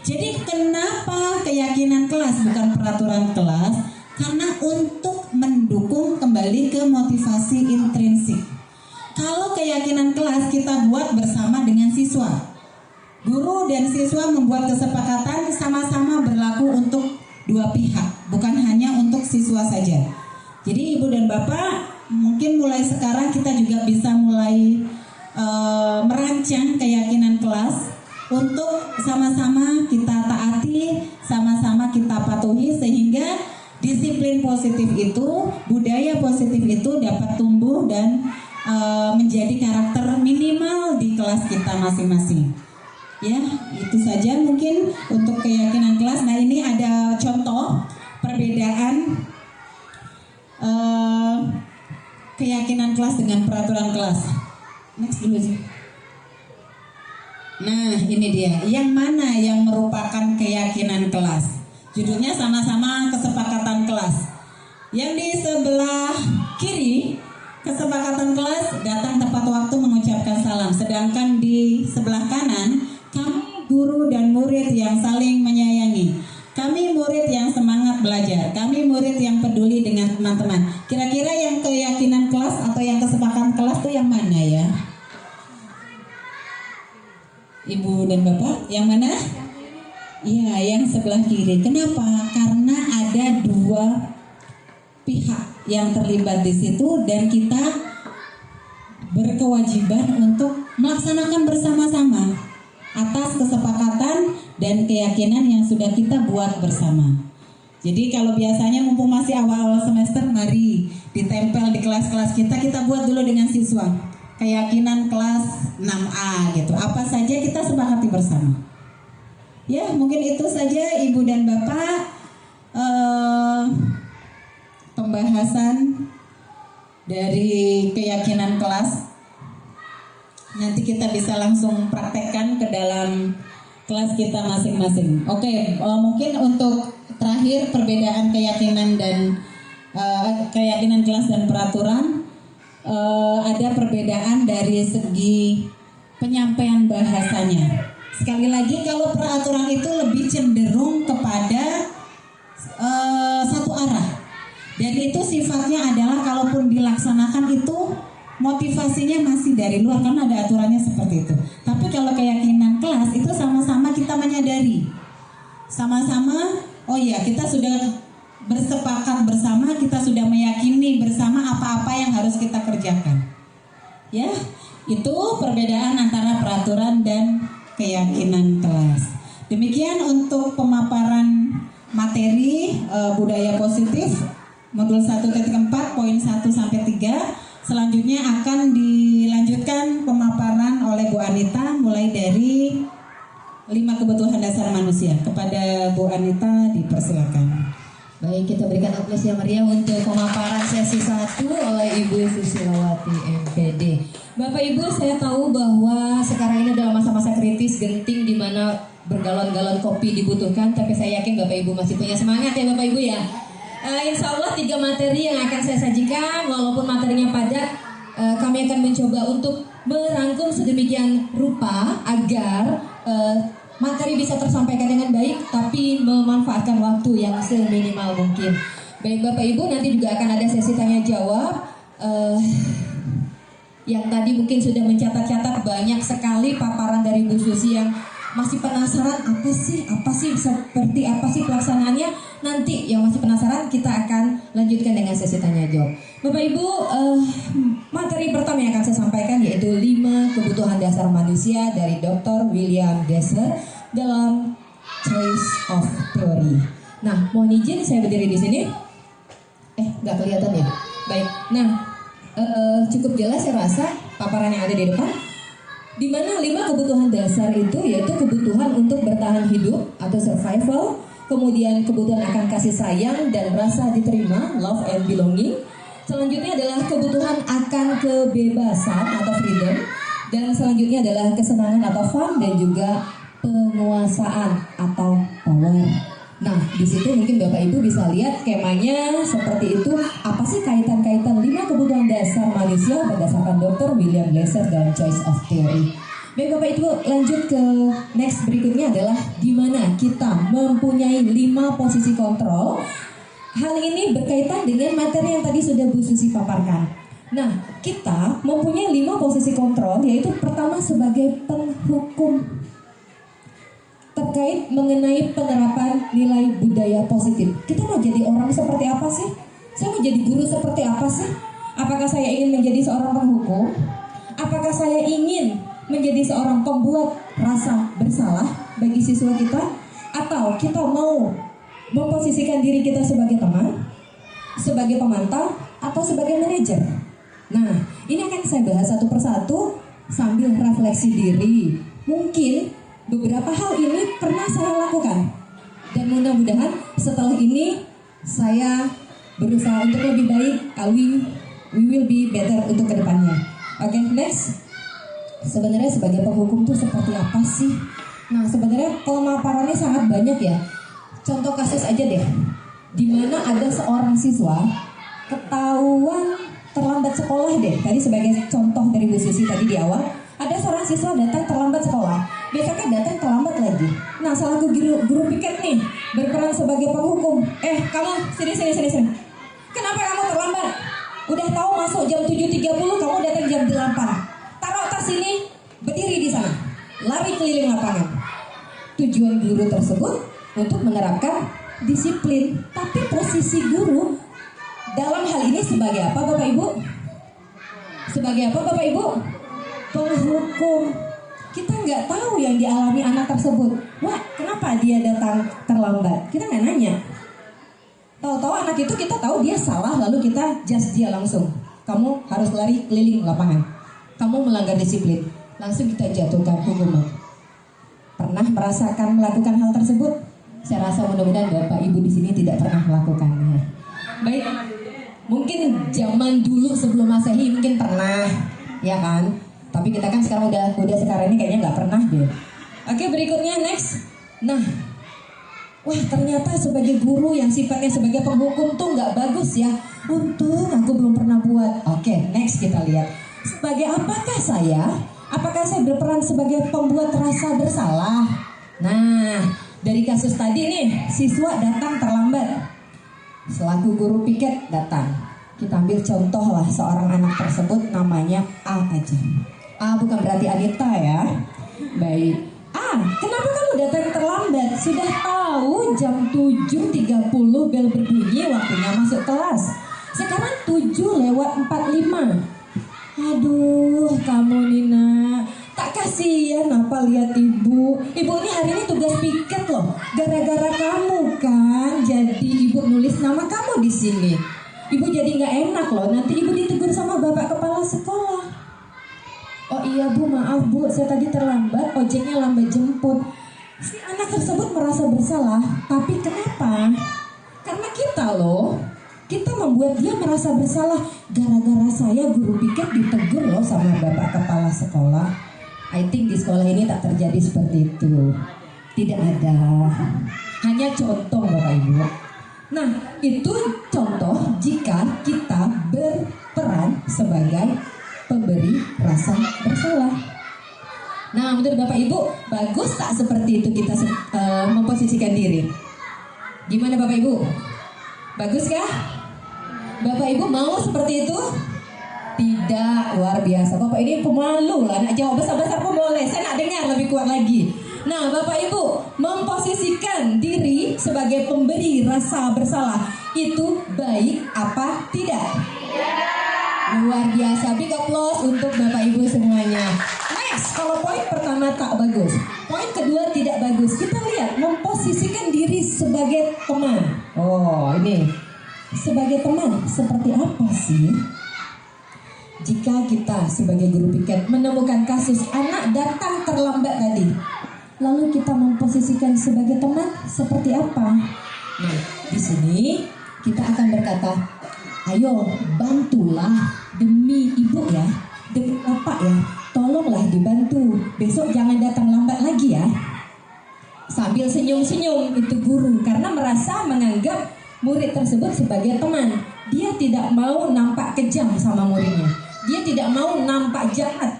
Jadi kenapa keyakinan kelas bukan peraturan kelas? Karena untuk mendukung kembali ke motivasi intrinsik. Kalau keyakinan kelas kita buat bersama dengan siswa. Guru dan siswa membuat kesepakatan sama-sama berlaku untuk dua pihak, bukan hanya untuk siswa saja. Jadi Ibu dan Bapak, mungkin mulai sekarang kita juga bisa mulai merancang keyakinan kelas untuk sama-sama kita taati, sama-sama kita patuhi sehingga disiplin positif itu, budaya positif itu dapat tumbuh dan menjadi karakter minimal di kelas kita masing-masing. Ya, itu saja mungkin untuk keyakinan kelas. Nah, ini ada contoh perbedaan keyakinan kelas dengan peraturan kelas. Next dulu sih. Nah, ini dia. Yang mana yang merupakan keyakinan kelas? Judulnya sama-sama kesepakatan kelas. Yang di sebelah kiri, kesepakatan kelas datang tepat waktu mengucapkan salam. Sedangkan di sebelah kanan, kami guru dan murid yang saling menyayangi. Kami murid yang semangat belajar. Kami murid yang peduli dengan teman-teman. Kira-kira yang keyakinan kelas atau yang kesepakatan kelas itu yang mana ya? Ibu dan Bapak, yang mana? Iya, yang sebelah kiri. Kenapa? Karena ada dua pihak yang terlibat di situ dan kita berkewajiban untuk melaksanakan bersama-sama atas kesepakatan dan keyakinan yang sudah kita buat bersama. Jadi kalau biasanya mumpung masih awal-awal semester, mari ditempel di kelas-kelas kita buat dulu dengan siswa. Keyakinan kelas 6A gitu. Apa saja kita sepakati bersama. Ya, mungkin itu saja Ibu dan Bapak pembahasan dari keyakinan kelas. Nanti kita bisa langsung praktekkan ke dalam kelas kita masing-masing. Oke, mungkin untuk terakhir perbedaan keyakinan dan keyakinan kelas dan peraturan. Ada perbedaan dari segi penyampaian bahasanya. Sekali lagi, kalau peraturan itu lebih cenderung kepada satu arah, dan itu sifatnya adalah kalaupun dilaksanakan itu motivasinya masih dari luar karena ada aturannya seperti itu. Tapi kalau keyakinan kelas itu sama-sama kita menyadari, sama-sama oh iya kita sudah bersepakat bersama, kita sudah meyakini bersama apa-apa yang harus kita kerjakan. Ya, itu perbedaan antara peraturan dan keyakinan kelas. Demikian untuk pemaparan materi budaya positif modul 1.4 poin 1 sampai 3. Selanjutnya akan dilanjutkan pemaparan oleh Bu Anita mulai dari 5 kebutuhan dasar manusia. Kepada Bu Anita dipersilakan. Baik, kita berikan aplaus yang meriah untuk pemaparan sesi 1 oleh Ibu Susilawati MPD. Bapak Ibu, saya tahu bahwa sekarang ini adalah masa-masa kritis, genting, di mana bergalon-galon kopi dibutuhkan. Tapi saya yakin Bapak Ibu masih punya semangat ya Bapak Ibu ya. Insya Allah 3 materi yang akan saya sajikan, walaupun materinya padat, kami akan mencoba untuk merangkum sedemikian rupa agar materi bisa tersampaikan dengan baik, tapi memanfaatkan waktu yang seminimal mungkin. Baik Bapak Ibu, nanti juga akan ada sesi tanya jawab. Yang tadi mungkin sudah mencatat-catat banyak sekali paparan dari Bu Susi yang masih penasaran apa sih seperti apa sih pelaksanaannya. Nanti yang masih penasaran kita akan lanjutkan dengan sesi tanya jawab. Bapak Ibu, materi pertama yang akan saya sampaikan yaitu 5 kebutuhan dasar manusia dari Dr. William Glasser dalam Choice of Theory. Nah, mohon izin saya berdiri di sini. Nggak kelihatan ya? Baik. Nah, cukup jelas saya rasa paparan yang ada di depan. Di mana 5 kebutuhan dasar itu yaitu kebutuhan untuk bertahan hidup atau survival, kemudian kebutuhan akan kasih sayang dan rasa diterima, love and belonging. Selanjutnya adalah kebutuhan akan kebebasan atau freedom, dan selanjutnya adalah kesenangan atau fun, dan juga penguasaan atau power. Nah, di situ mungkin Bapak Ibu bisa lihat skemanya seperti itu. Apa sih kaitan-kaitan 5 kebutuhan dasar manusia berdasarkan Dr. William Glasser dan Choice of Theory. Baik Bapak Ibu, lanjut ke next berikutnya adalah di mana kita mempunyai 5 posisi kontrol. Hal ini berkaitan dengan materi yang tadi sudah Bu Susi paparkan. Nah, kita mempunyai 5 posisi kontrol, yaitu pertama sebagai penghukum terkait mengenai penerapan nilai budaya positif. Kita mau jadi orang seperti apa sih? Saya mau jadi guru seperti apa sih? Apakah saya ingin menjadi seorang penghukum? Apakah saya ingin menjadi seorang pembuat rasa bersalah bagi siswa kita? Atau kita mau memposisikan diri kita sebagai teman, sebagai pemantau, atau sebagai manajer? Nah, ini akan saya bahas satu persatu sambil refleksi diri. Mungkin beberapa hal ini pernah saya lakukan, dan mudah-mudahan setelah ini saya berusaha untuk lebih baik. We will be better untuk kedepannya. Oke, next. Sebenarnya sebagai penghukum itu seperti apa sih? Nah, sebenarnya pemaparannya sangat banyak ya. Contoh kasus aja deh, di mana ada seorang siswa ketahuan terlambat sekolah deh. Tadi sebagai contoh dari Bu Susi tadi di awal, ada seorang siswa datang terlambat sekolah, besoknya datang terlambat lagi. Nah, selaku guru piket nih, berperan sebagai penghukum. Kamu sini. Kenapa kamu terlambat? Udah tahu masuk jam 7.30, kamu datang jam 8. Taruh tas sini, berdiri di sana. Lari keliling lapangan. Tujuan guru tersebut untuk menerapkan disiplin. Tapi posisi guru dalam hal ini sebagai apa Bapak Ibu? Sebagai apa Bapak Ibu? Penghukum. Kita nggak tahu yang dialami anak tersebut. Wah, kenapa dia datang terlambat? Kita nggak nanya. Tahu-tahu anak itu kita tahu dia salah, lalu kita just dia langsung. Kamu harus lari keliling lapangan. Kamu melanggar disiplin. Langsung kita jatuhkan hukuman. Pernah merasakan melakukan hal tersebut? Saya rasa mudah-mudahan Bapak Ibu di sini tidak pernah melakukannya. Baik, mungkin zaman dulu sebelum Masehi mungkin pernah, ya kan? Tapi kita kan sekarang udah sekarang ini kayaknya nggak pernah deh. Oke, berikutnya next. Nah, wah ternyata sebagai guru yang sifatnya sebagai penghukum tuh nggak bagus ya. Untung aku belum pernah buat. Oke, next kita lihat. Sebagai apakah saya? Apakah saya berperan sebagai pembuat rasa bersalah? Nah, dari kasus tadi nih, siswa datang terlambat. Selaku guru piket datang. Kita ambil contoh lah seorang anak tersebut namanya A aja. A bukan berarti Anita ya. Baik. A, kenapa kamu datang terlambat? Sudah tahu jam 7.30 bel berbunyi waktunya masuk kelas. Sekarang 7:45. Aduh, kamu Nina. Tak kasihan apa lihat ibu. Ibu ini hari ini tugas piket loh. Gara-gara kamu kan. Jadi ibu nulis nama kamu di sini. Ibu jadi nggak enak loh. Nanti ibu ditegur sama bapak kepala sekolah. Oh iya bu, maaf bu, saya tadi terlambat, ojeknya lambat jemput. Si anak tersebut merasa bersalah, tapi kenapa? Karena kita loh, kita membuat dia merasa bersalah. Gara-gara saya guru piket ditegur loh sama bapak kepala sekolah. I think di sekolah ini tak terjadi seperti itu. Tidak ada. Hanya contoh Bapak Ibu. Nah, itu contoh jika kita berperan sebagai pemberi rasa bersalah. Nah, menurut Bapak Ibu, bagus tak seperti itu kita memposisikan diri? Gimana Bapak Ibu? Bagus kah? Bapak Ibu mau seperti itu? Tidak, luar biasa. Bapak ini pemalu lah, nak jawab besar-besar pun boleh. Saya nak dengar lebih kuat lagi. Nah, Bapak Ibu, memposisikan diri sebagai pemberi rasa bersalah itu baik apa tidak? Luar biasa, big applause untuk Bapak Ibu semuanya. Next, kalau poin pertama tak bagus, poin kedua tidak bagus. Kita lihat memposisikan diri sebagai teman. Oh, ini sebagai teman seperti apa sih? Jika kita sebagai guru piket menemukan kasus anak datang terlambat tadi, lalu kita memposisikan sebagai teman seperti apa? Nah, di sini kita akan berkata, ayo bantulah demi ibu ya, demi bapak ya, tolonglah dibantu, besok jangan datang lambat lagi ya. Sambil senyum-senyum itu guru karena merasa menganggap murid tersebut sebagai teman. Dia tidak mau nampak kejam sama muridnya, dia tidak mau nampak jahat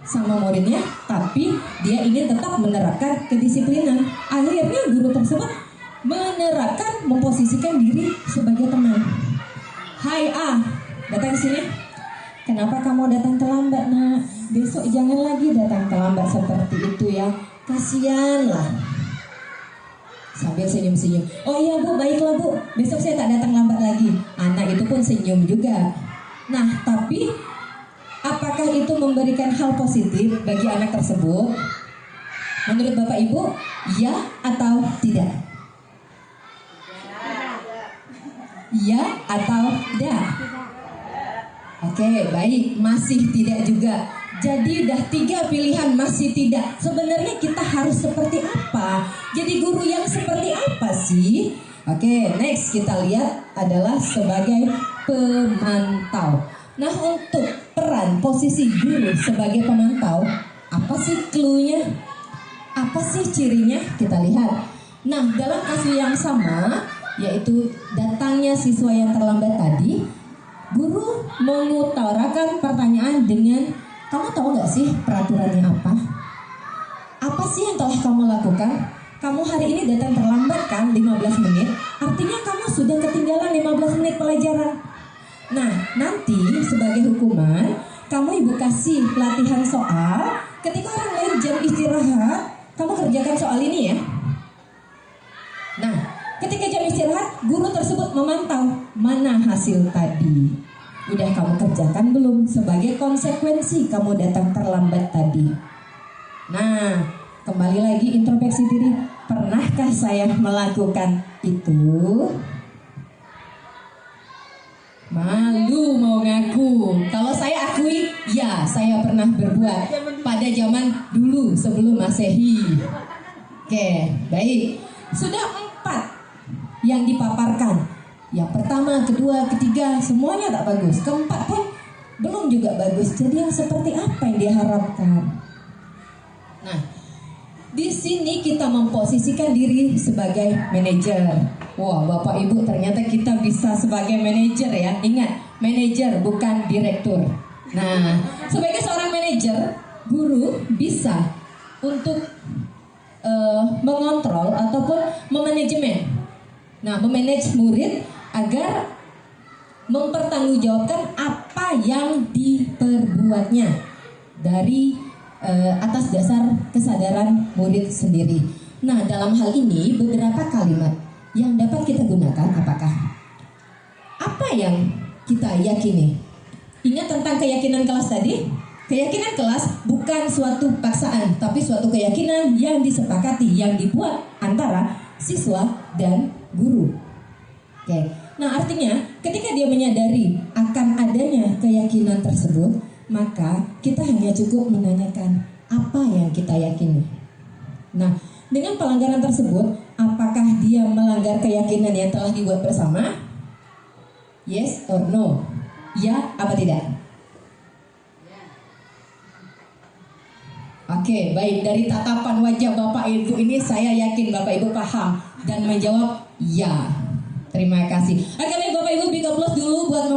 sama muridnya, tapi dia ingin tetap menerapkan kedisiplinan. Akhirnya guru tersebut menerapkan memposisikan diri sebagai teman. Hai A, datang sini. Kenapa kamu datang terlambat nak? Besok jangan lagi datang terlambat seperti itu ya. Kasian lah. Sambil senyum-senyum. Oh iya bu, baiklah bu. Besok saya tak datang lambat lagi. Anak itu pun senyum juga. Nah, tapi apakah itu memberikan hal positif bagi anak tersebut? Menurut Bapak Ibu, ya atau tidak? Ya atau tidak? Oke, baik, masih tidak juga. Jadi udah 3 pilihan masih tidak. Sebenarnya kita harus seperti apa? Jadi guru yang seperti apa sih? Oke, next kita lihat adalah sebagai pemantau. Nah, untuk peran posisi guru sebagai pemantau, apa sih clue-nya? Apa sih cirinya? Kita lihat. Nah, dalam kasus yang sama, yaitu datangnya siswa yang terlambat tadi, guru mengutarakan pertanyaan dengan, kamu tahu gak sih peraturannya apa? Apa sih yang telah kamu lakukan? Kamu hari ini datang terlambat kan 15 menit, artinya kamu sudah ketinggalan 15 menit pelajaran. Nah, nanti sebagai hukuman, kamu ibu kasih latihan soal. Ketika orang lain jam istirahat, kamu kerjakan soal ini ya. Nah, ketika jam istirahat, guru tersebut memantau mana hasil tadi. Udah kamu kerjakan belum? Sebagai konsekuensi kamu datang terlambat tadi. Nah, kembali lagi introspeksi diri. Pernahkah saya melakukan itu? Malu mau ngaku. Kalau saya akui, ya saya pernah berbuat pada zaman dulu sebelum Masehi. Oke, baik. Sudah 4 yang dipaparkan. Yang pertama, kedua, ketiga, semuanya tak bagus. Keempat pun belum juga bagus. Jadi yang seperti apa yang diharapkan? Nah, di sini kita memposisikan diri sebagai manajer. Wah, Bapak Ibu, ternyata kita bisa sebagai manajer ya. Ingat, manajer bukan direktur. Nah, sebagai seorang manajer, guru bisa untuk mengontrol ataupun memanajemen. Nah, memanage murid agar mempertanggungjawabkan apa yang diperbuatnya dari atas dasar kesadaran murid sendiri. Nah, dalam hal ini beberapa kalimat yang dapat kita gunakan apakah? Apa yang kita yakini? Ingat tentang keyakinan kelas tadi? Keyakinan kelas bukan suatu paksaan, tapi suatu keyakinan yang disepakati, yang dibuat antara siswa dan guru. Oke. Nah, artinya ketika dia menyadari akan adanya keyakinan tersebut, maka kita hanya cukup menanyakan apa yang kita yakini. Nah, dengan pelanggaran tersebut, apakah dia melanggar keyakinan yang telah dibuat bersama? Yes or no? Ya apa tidak? Oke, baik. Dari tatapan wajah Bapak Ibu ini saya yakin Bapak Ibu paham dan menjawab ya. Terima kasih. Oke, baik Bapak Ibu, big applause dulu buat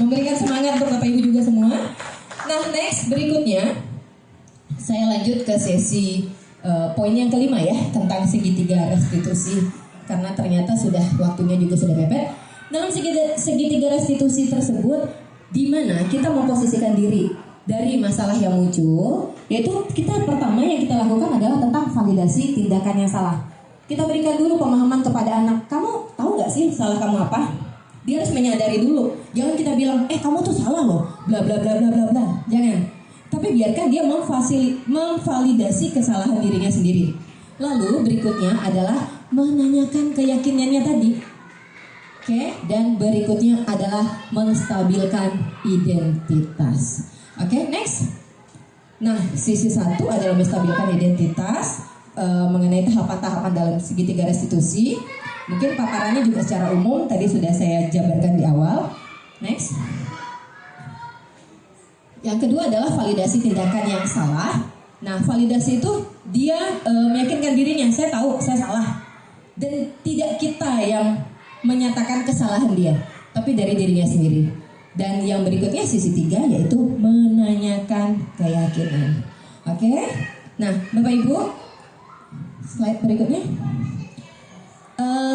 memberikan semangat untuk Bapak Ibu juga semua. Nah, next berikutnya saya lanjut ke sesi poin yang kelima ya, tentang segitiga restitusi. Karena ternyata sudah waktunya juga sudah mepet. Dalam segitiga restitusi tersebut, di mana kita memposisikan diri dari masalah yang muncul, yaitu kita pertama yang kita lakukan adalah tentang validasi tindakan yang salah. Kita berikan dulu pemahaman kepada anak. Kamu tahu nggak sih salah kamu apa? Dia harus menyadari dulu. Jangan kita bilang, kamu tuh salah loh, bla bla bla bla bla bla. Jangan. Tapi biarkan dia memvalidasi kesalahan dirinya sendiri. Lalu berikutnya adalah menanyakan keyakinannya tadi. Oke, dan berikutnya adalah menstabilkan identitas. Oke, next. Nah, sisi satu adalah menstabilkan identitas. Mengenai tahapan-tahapan dalam segitiga restitusi. Mungkin paparannya juga secara umum tadi sudah saya jabarkan di awal. Next. Yang kedua adalah validasi tindakan yang salah. Nah, validasi itu dia meyakinkan dirinya, saya tahu saya salah. Dan tidak kita yang menyatakan kesalahan dia, tapi dari dirinya sendiri. Dan yang berikutnya sisi 3 yaitu menanyakan keyakinan. Oke. Nah, Bapak Ibu, slide berikutnya.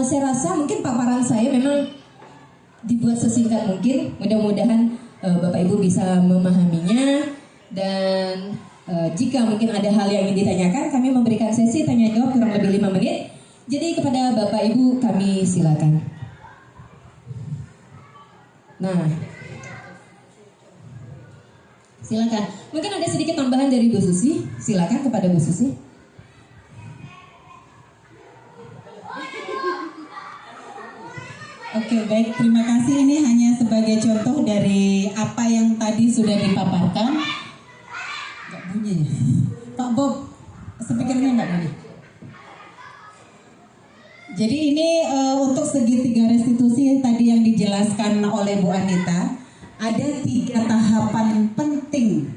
Saya rasa mungkin paparan saya memang dibuat sesingkat mungkin. Mudah-mudahan Bapak Ibu bisa memahaminya. Dan jika mungkin ada hal yang ingin ditanyakan, kami memberikan sesi tanya jawab kurang lebih 5 menit. Jadi kepada Bapak Ibu kami silakan. Nah, silakan. Mungkin ada sedikit tambahan dari Bu Susi. Silakan kepada Bu Susi. Oke, baik, terima kasih. Ini hanya sebagai contoh dari apa yang tadi sudah dipaparkan. Gak bunyi ya? Pak Bob, speakernya gak bunyi. Jadi ini untuk segitiga restitusi tadi yang dijelaskan oleh Bu Anita, ada 3 tahapan penting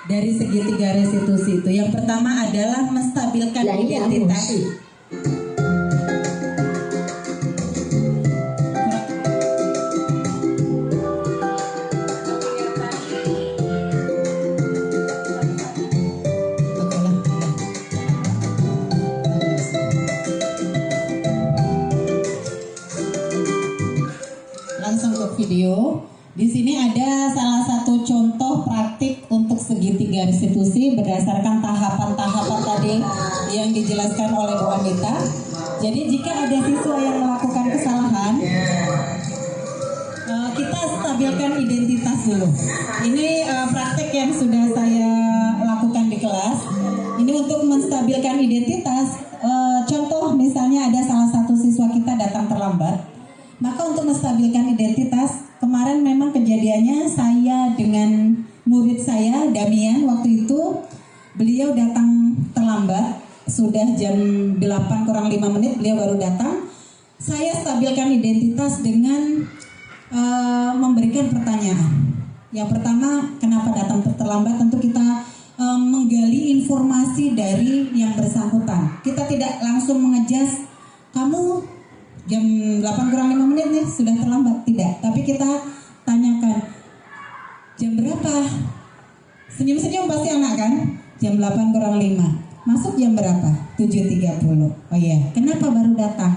dari segitiga restitusi itu. Yang pertama adalah menstabilkan identitas. Langsung ke video. Di sini ada salah satu contoh praktik untuk segitiga restitusi. restitusi berdasarkan tahapan-tahapan tadi yang dijelaskan oleh Bu Anita. Jadi jika ada siswa yang melakukan kesalahan, kita stabilkan identitas dulu. Ini praktek yang sudah saya lakukan di kelas. Ini untuk menstabilkan identitas. Contoh misalnya ada salah satu siswa kita datang terlambat. Maka untuk menstabilkan identitas, kemarin memang kejadiannya saya dengan murid saya, Damian, waktu itu beliau datang terlambat. Sudah jam 8 kurang 5 menit beliau baru datang. Saya stabilkan identitas dengan memberikan pertanyaan. Yang pertama, kenapa datang terlambat? Tentu kita menggali informasi dari yang bersangkutan. Kita tidak langsung mengejas, kamu jam 8 kurang 5 menit nih sudah terlambat. Tidak, tapi kita tanyakan, jam berapa? Senyum-senyum pasti anak kan? Jam 8 kurang 5. Masuk jam berapa? 7.30. Oh iya, kenapa baru datang?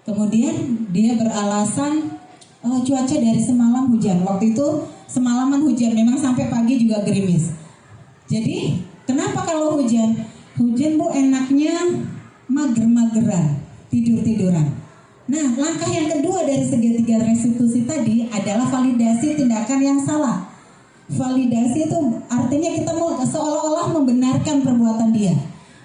Kemudian dia beralasan, cuaca dari semalam hujan. Waktu itu semalaman hujan, memang sampai pagi juga gerimis. Jadi kenapa kalau hujan? Hujan Bu enaknya mager-mageran, tidur-tiduran. Nah, langkah yang kedua dari segitiga restitusi tadi adalah validasi tindakan yang salah. Validasi itu artinya kita mau seolah-olah membenarkan perbuatan dia.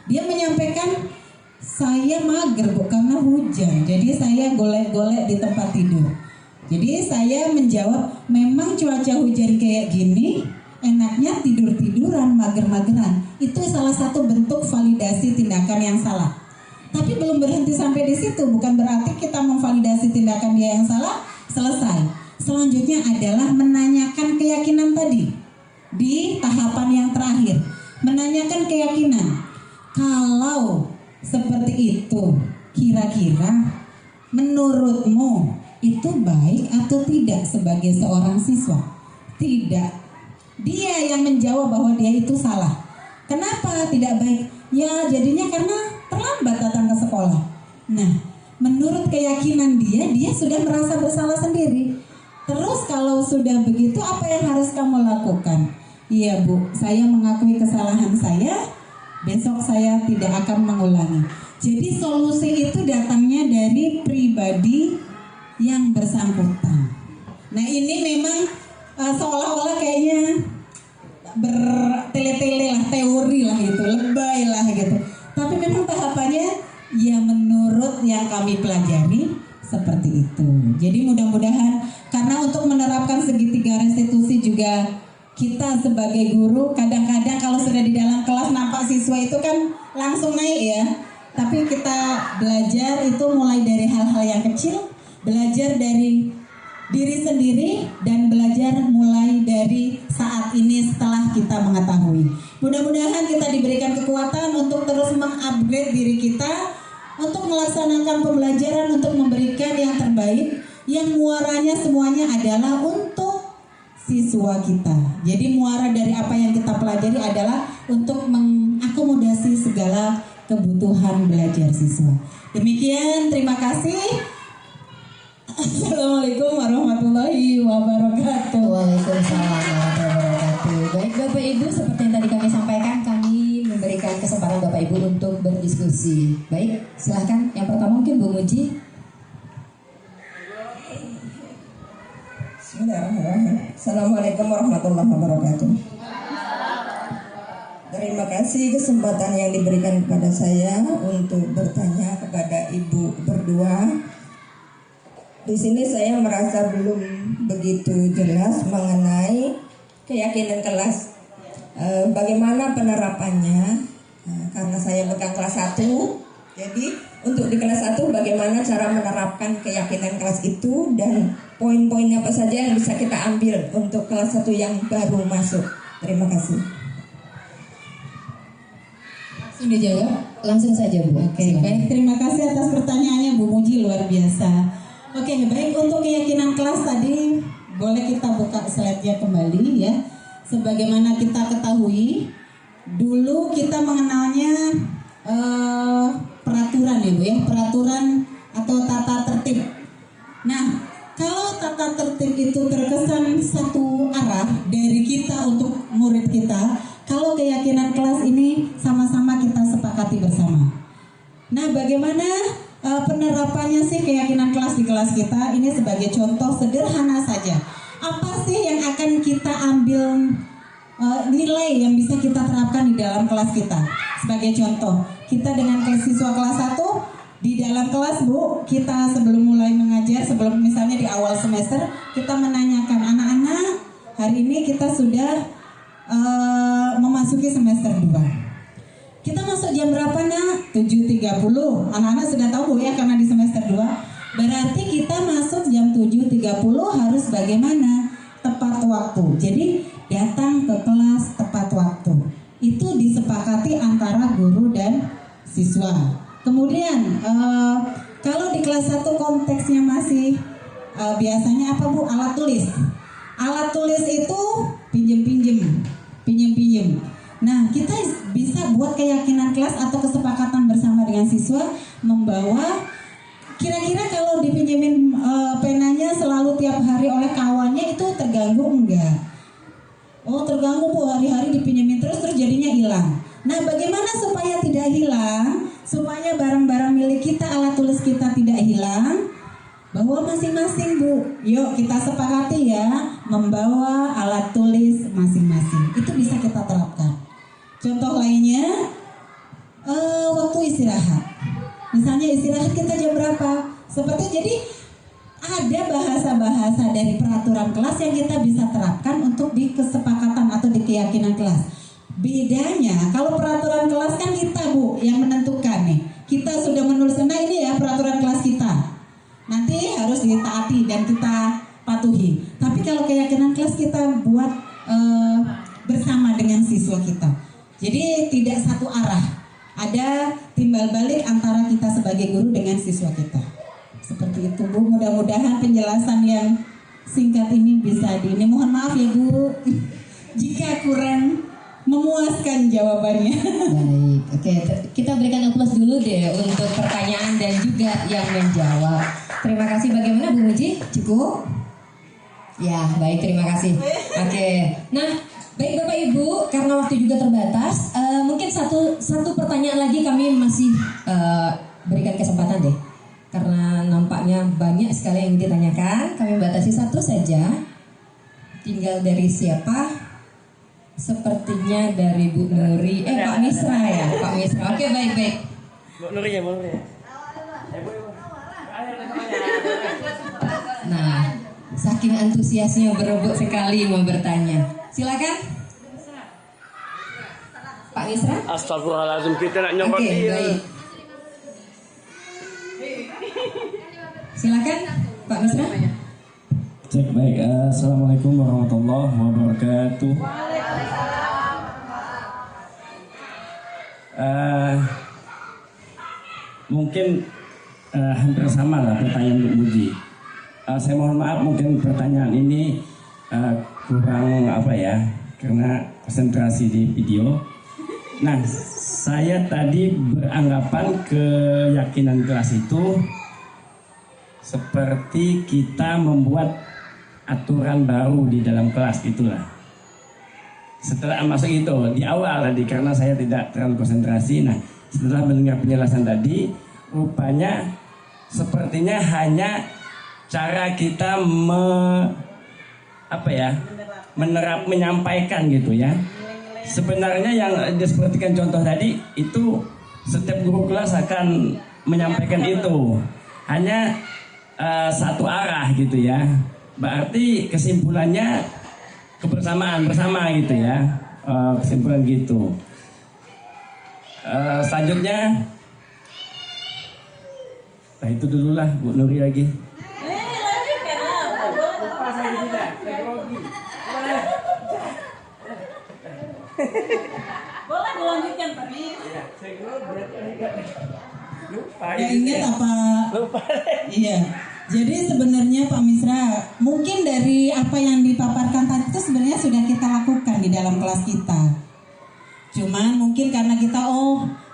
Dia menyampaikan, saya mager Bu karena hujan, jadi saya golek-golek di tempat tidur. Jadi saya menjawab, memang cuaca hujan kayak gini, enaknya tidur-tiduran, mager-mageran. Itu salah satu bentuk validasi tindakan yang salah. Tapi belum berhenti sampai di situ, bukan berarti kita memvalidasi tindakan dia yang salah, selesai. Selanjutnya adalah menanyakan keyakinan tadi. Di tahapan yang terakhir, menanyakan keyakinan. Kalau seperti itu, kira-kira menurutmu itu baik atau tidak sebagai seorang siswa? Tidak. Dia yang menjawab bahwa dia itu salah. Kenapa tidak baik? Ya jadinya karena terlambat datang ke sekolah. Nah, menurut keyakinan dia sudah merasa bersalah sendiri. Terus kalau sudah begitu, apa yang harus kamu lakukan? Iya Bu, saya mengakui kesalahan saya. Besok saya tidak akan mengulangi. Jadi solusi itu datangnya dari pribadi yang bersangkutan. Nah ini memang seolah-olah kayaknya bertele-tele lah, teori lah gitu, lebay lah gitu. Tapi memang tahapannya ya menurut yang kami pelajari seperti itu. Jadi mudah-mudahan, karena untuk menerapkan segitiga restitusi juga kita sebagai guru kadang-kadang kalau sudah di dalam kelas nampak siswa itu kan langsung naik ya. Tapi kita belajar itu mulai dari hal-hal yang kecil, belajar dari diri sendiri dan belajar mulai dari saat ini setelah kita mengetahui. Mudah-mudahan kita diberikan kekuatan untuk terus mengupgrade diri kita, untuk melaksanakan pembelajaran, untuk memberikan yang terbaik, yang muaranya semuanya adalah untuk siswa kita. Jadi muara dari apa yang kita pelajari adalah untuk mengakomodasi segala kebutuhan belajar siswa. Demikian, terima kasih. Assalamualaikum warahmatullahi wabarakatuh. Waalaikumsalam warahmatullahi wabarakatuh. Baik Bapak Ibu, seperti yang tadi kami sampaikan, kami memberikan kesempatan Bapak Ibu untuk berdiskusi. Baik, silahkan. Yang pertama mungkin Bu Muji. Bismillahirrahmanirrahim. Assalamualaikum warahmatullahi wabarakatuh. Terima kasih kesempatan yang diberikan kepada saya untuk bertanya kepada Ibu berdua. Di sini saya merasa belum begitu jelas mengenai keyakinan kelas. Bagaimana penerapannya? Karena saya pegang kelas 1, jadi untuk di kelas 1 bagaimana cara menerapkan keyakinan kelas itu dan poin-poin apa saja yang bisa kita ambil untuk kelas 1 yang baru masuk. Terima kasih. Langsung dijawab, langsung saja Bu. Oke, baik, terima kasih atas pertanyaannya Bu Muji, luar biasa. Oke, baik, untuk keyakinan kelas tadi boleh kita buka slide-nya kembali ya. Sebagaimana kita ketahui, dulu kita mengenalnya peraturan ya Bu ya, peraturan atau tata tertib. Nah, kalau tata tertib itu terkesan satu arah dari kita untuk murid kita, kalau sepakati bersama. Nah, bagaimana penerapannya sih keyakinan kelas di kelas kita? Ini sebagai contoh sederhana saja. Apa sih yang akan kita ambil nilai yang bisa kita terapkan di dalam kelas kita? Sebagai contoh, kita dengan siswa kelas 1 di dalam kelas, Bu, kita sebelum mulai mengajar, sebelum misalnya di awal semester, kita menanyakan anak-anak, hari ini kita sudah memasuki semester 2. Kita masuk jam berapa, Nak? 7.30. Anak-anak sudah tahu, Bu, ya, karena di semester 2. Berarti kita masuk jam 7.30 harus bagaimana? Tepat waktu. Jadi datang ke kelas tepat waktu. Itu disepakati antara guru dan siswa. Kemudian kalau di kelas 1 konteksnya masih biasanya apa, Bu? Alat tulis. Alat tulis itu pinjem-pinjem. Nah, kita bisa buat keyakinan kelas atau kesepakatan bersama dengan siswa membawa, kira-kira kalau dipinjemin penanya selalu tiap hari oleh kawannya itu terganggu enggak? Oh, terganggu, Bu, hari-hari dipinjemin terus jadinya hilang. Nah, bagaimana supaya tidak hilang? Supaya barang-barang milik kita, alat tulis kita tidak hilang, bawa masing-masing, Bu. Yuk kita sepakati ya, membawa alat tulis masing-masing. Itu bisa kita terapkan. Contoh lainnya, waktu istirahat. Misalnya istirahat kita jam berapa? Seperti jadi ada bahasa-bahasa dari peraturan kelas yang kita bisa terapkan untuk di kesepakatan atau di keyakinan kelas. Bedanya kalau peraturan kelas kan kita, Bu, yang menentukan nih. Kita sudah menulis, nah ini ya peraturan kelas kita. Nanti harus ditaati dan kita patuhi. Tapi kalau keyakinan kelas kita buat bersama dengan siswa kita. Jadi tidak satu arah. Ada timbal balik antara kita sebagai guru dengan siswa kita. Seperti itu, Bu. Mudah-mudahan penjelasan yang singkat ini bisa ini. Mohon maaf ya, Bu, jika kurang memuaskan jawabannya. Baik, oke, kita berikan aplaus dulu deh untuk pertanyaan dan juga yang menjawab. Terima kasih. Bagaimana, Bu Muji? Cukup? Ya, baik, terima kasih. Oke, nah, baik Bapak Ibu, karena waktu juga terbatas, mungkin satu pertanyaan lagi kami masih berikan kesempatan deh, karena nampaknya banyak sekali yang ditanyakan. Kami batasi satu saja. Tinggal dari siapa? Sepertinya dari Bu Nuri, Pak Misra ya, Pak Misra. Oke, baik. Bu Nuri ya. Nah, saking antusiasnya berebut sekali mau bertanya. Silakan. Pak Misra. Astagfirullahaladzim, kita nak nyokot Oke, dia. baik. Silakan, Pak Misra. Cek, baik. Assalamualaikum warahmatullahi wabarakatuh. Mungkin hampir sama lah pertanyaan untuk Muji. Saya mohon maaf mungkin pertanyaan ini kurang apa ya, karena konsentrasi di video. Nah, saya tadi beranggapan keyakinan kelas itu seperti kita membuat aturan baru di dalam kelas, itulah. Setelah masuk itu di awal tadi, karena saya tidak terlalu konsentrasi. Nah, setelah mendengar penjelasan tadi, rupanya sepertinya hanya cara kita menyampaikan gitu ya. Sebenarnya yang disepertikan contoh tadi itu setiap guru kelas akan menyampaikan itu, hanya satu arah gitu ya. Berarti kesimpulannya kebersamaan bersama gitu ya, kesimpulan gitu. Selanjutnya, nah itu dulu lah, Bu Nuri lagi. Boleh dilanjutkan, Pak Mis. Lupa. Ya, ingat apa? Lupa. Iya. Jadi sebenarnya Pak Misra, mungkin dari apa yang dipaparkan tadi itu sebenarnya sudah kita lakukan di dalam kelas kita. Cuman mungkin karena kita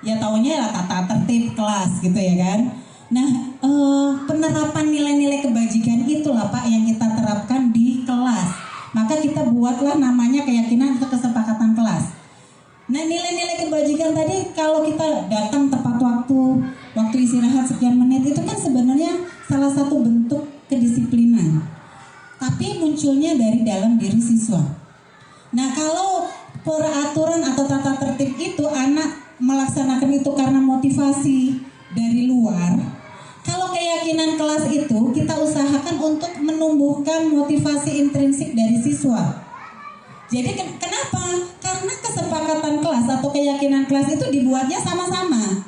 ya taunya lah tata tertib kelas gitu ya kan. Nah, penerapan nilai-nilai kebajikan itulah Pak yang kita terapkan di kelas. Maka kita buatlah namanya keyakinan atau kesepakatan kelas. Nah, nilai-nilai kebajikan tadi kalau kita datang sekian menit itu kan sebenarnya salah satu bentuk kedisiplinan. Tapi munculnya dari dalam diri siswa. Nah, kalau peraturan atau tata tertib itu anak melaksanakan itu karena motivasi dari luar. Kalau keyakinan kelas itu kita usahakan untuk menumbuhkan motivasi intrinsik dari siswa. Jadi kenapa? Karena kesepakatan kelas atau keyakinan kelas itu dibuatnya sama-sama.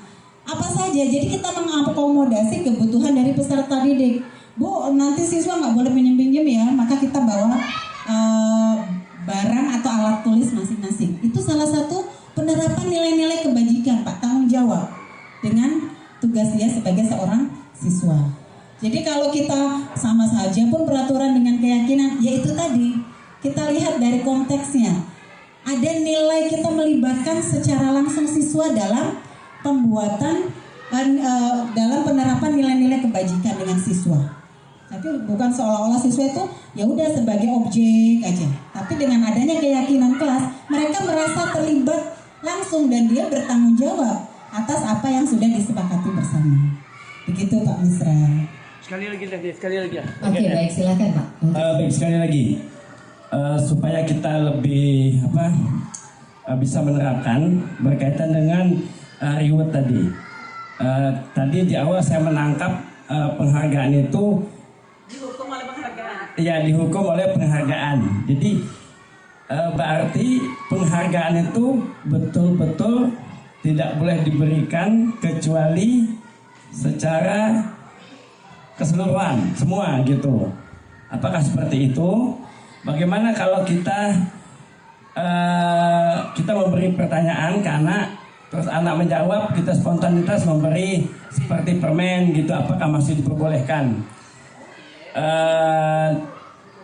Apa saja? Jadi kita mengakomodasi kebutuhan dari peserta didik. Bu, nanti siswa nggak boleh pinjam-pinjam ya, maka kita bawa barang atau alat tulis masing-masing. Itu salah satu penerapan nilai-nilai kebajikan, Pak, tanggung jawab dengan tugas dia sebagai seorang siswa. Jadi kalau kita sama saja pun peraturan dengan keyakinan, yaitu tadi kita lihat dari konteksnya. Ada nilai kita melibatkan secara langsung siswa dalam pembuatan dalam penerapan nilai-nilai kebajikan dengan siswa. Tapi bukan seolah-olah siswa itu ya udah sebagai objek aja. Tapi dengan adanya keyakinan kelas, mereka merasa terlibat langsung dan dia bertanggung jawab atas apa yang sudah disepakati bersama. Begitu Pak Misra. Sekali lagi. Oke, baik, silakan Pak. Baik, sekali lagi. Supaya kita lebih bisa menerapkan berkaitan dengan reward tadi. Tadi di awal saya menangkap penghargaan itu dihukum oleh penghargaan. Ya, dihukum oleh penghargaan. Jadi berarti penghargaan itu betul-betul tidak boleh diberikan kecuali secara keseluruhan semua gitu. Apakah seperti itu? Bagaimana kalau kita memberi pertanyaan ke anak, terus anak menjawab, kita spontanitas memberi seperti permen gitu, apakah masih diperbolehkan?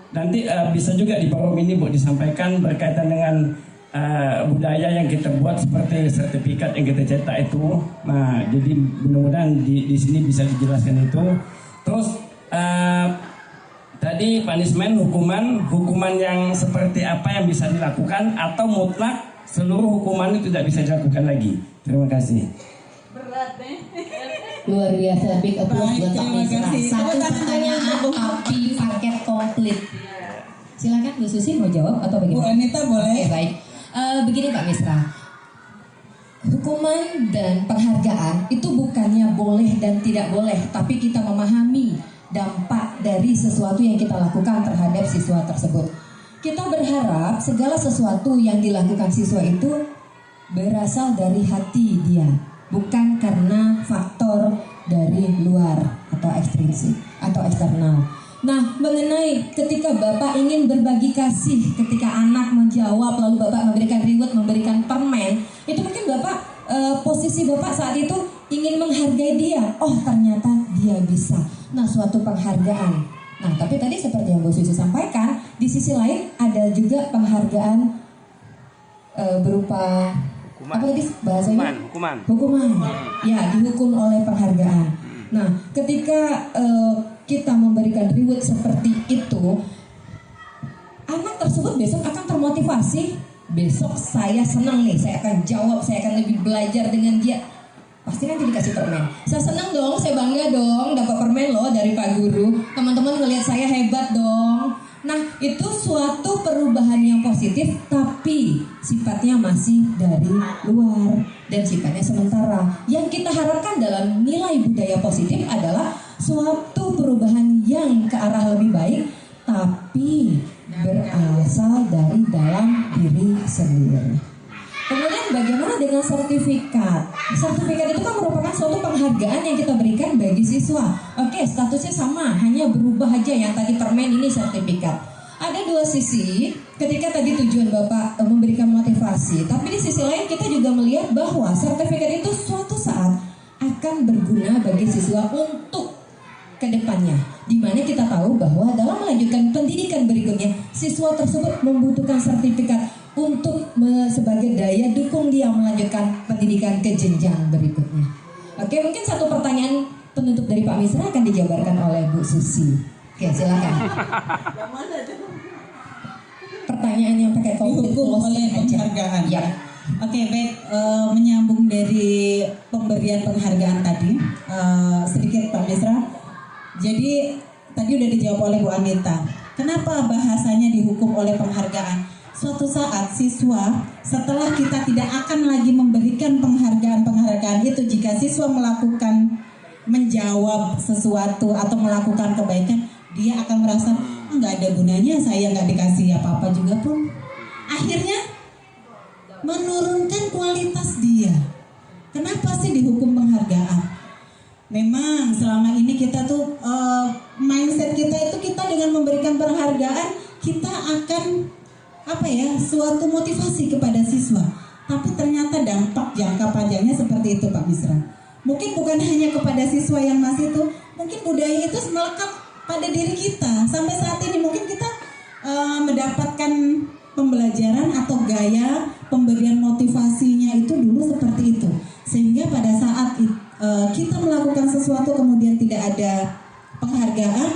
Nanti bisa juga di forum ini Bu disampaikan berkaitan dengan budaya yang kita buat seperti sertifikat yang kita cetak itu. Nah, jadi mudah-mudahan di sini bisa dijelaskan itu. Terus tadi punishment, hukuman yang seperti apa yang bisa dilakukan atau mutlak seluruh hukuman itu tidak bisa dilakukan lagi. Terima kasih. Berat deh. Luar biasa, big applause buat Pak Misra. Satu pertanyaan tapi paket komplit. Silakan Bu Susi mau jawab atau Bu bagaimana? Anita boleh. Oke, baik. Begini Pak Misra. Hukuman dan penghargaan itu bukannya boleh dan tidak boleh, tapi kita memahami dampak dari sesuatu yang kita lakukan terhadap siswa tersebut. Kita berharap segala sesuatu yang dilakukan siswa itu berasal dari hati dia, bukan karena faktor dari luar atau ekstrinsik atau eksternal. Nah, mengenai ketika Bapak ingin berbagi kasih, ketika anak menjawab lalu Bapak memberikan reward, memberikan permen, itu mungkin Bapak posisi Bapak saat itu ingin menghargai dia. Oh, ternyata dia bisa. Nah, suatu penghargaan. Nah, tapi tadi seperti yang Bu Susi sampaikan, di sisi lain ada juga penghargaan berupa hukuman. Apa tadi bahasanya? Hukuman. Ya, dihukum oleh penghargaan. Nah, ketika kita memberikan reward seperti itu, anak tersebut besok akan termotivasi. Besok saya senang nih, saya akan jawab, saya akan lebih belajar dengan dia. Pasti nanti dikasih permen. Saya senang dong, saya bangga dong dapat permen loh dari Pak Guru. Teman-teman ngelihat saya hebat dong. Nah, itu suatu perubahan yang positif, tapi sifatnya masih dari luar dan sifatnya sementara. Yang kita harapkan dalam nilai budaya positif adalah suatu perubahan yang ke arah lebih baik, tapi berasal dari dalam diri sendiri. Kemudian bagaimana dengan sertifikat? Sertifikat itu kan merupakan suatu penghargaan yang kita berikan bagi siswa. Oke, statusnya sama, hanya berubah aja, yang tadi permen ini sertifikat. Ada dua sisi, ketika tadi tujuan Bapak memberikan motivasi, tapi di sisi lain kita juga melihat bahwa sertifikat itu suatu saat akan berguna bagi siswa untuk kedepannya, di mana kita tahu bahwa dalam melanjutkan pendidikan berikutnya, siswa tersebut membutuhkan sertifikat untuk sebagai daya dukung dia melanjutkan pendidikan ke jenjang berikutnya. Oke, mungkin satu pertanyaan penutup dari Pak Misra akan dijabarkan oleh Bu Susi. Oke, silakan. Pertanyaan yang pakai dihukum oleh penghargaan. Ya. Oke, baik, menyambung dari pemberian pemberian penghargaan tadi, sedikit Pak Misra. Jadi tadi udah dijawab oleh Bu Anita. Kenapa bahasanya dihukum oleh penghargaan? Suatu saat siswa, setelah kita tidak akan lagi memberikan penghargaan itu, jika siswa melakukan, menjawab sesuatu atau melakukan kebaikan, dia akan merasa nggak ada gunanya, saya nggak dikasih apa-apa juga pun. Akhirnya menurunkan kualitas dia. Kenapa sih dihukum penghargaan? Memang selama ini kita tuh mindset kita itu, kita dengan memberikan penghargaan kita akan suatu motivasi kepada siswa. Tapi ternyata dampak jangka panjangnya seperti itu Pak Misra. Mungkin bukan hanya kepada siswa yang masih itu, mungkin budaya itu melekat pada diri kita. Sampai saat ini mungkin kita mendapatkan pembelajaran atau gaya pemberian motivasinya itu dulu seperti itu. Sehingga pada saat kita melakukan sesuatu kemudian tidak ada penghargaan,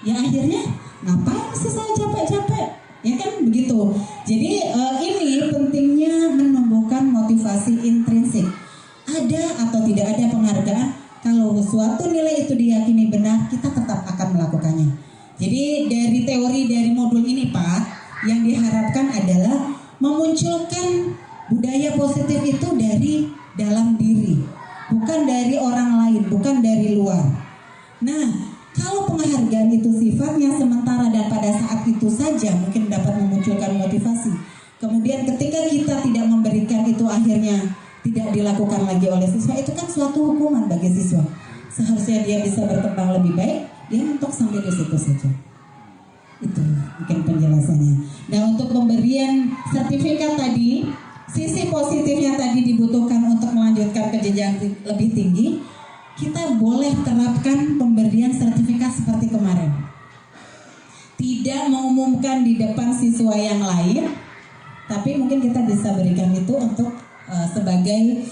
ya akhirnya ngapain sih saya capek-capek? Ya kan begitu. Jadi ini pentingnya menumbuhkan motivasi intrinsik. Ada atau tidak ada penghargaan, kalau suatu nilai itu diyakini benar, kita tetap akan melakukannya. Jadi dari teori dari modul ini Pak, yang diharapkan adalah memunculkan budaya positif itu dari dalam diri, bukan dari orang lain, bukan dari luar. Nah, kalau penghargaan itu sifatnya sementara dan pada saat itu saja mungkin dapat memunculkan motivasi. Kemudian ketika kita tidak memberikan itu, akhirnya tidak dilakukan lagi oleh siswa, itu kan suatu hukuman bagi siswa. Seharusnya dia bisa berkembang lebih baik, dia mentok sampai di situ saja. Itu mungkin penjelasannya. Nah, untuk pemberian sertifikat tadi, sisi positifnya tadi dibutuhkan untuk melanjutkan ke jenjang lebih tinggi. Kita boleh terapkan pemberian sertifikat seperti kemarin. Tidak mengumumkan di depan siswa yang lain, tapi mungkin kita bisa berikan itu untuk sebagai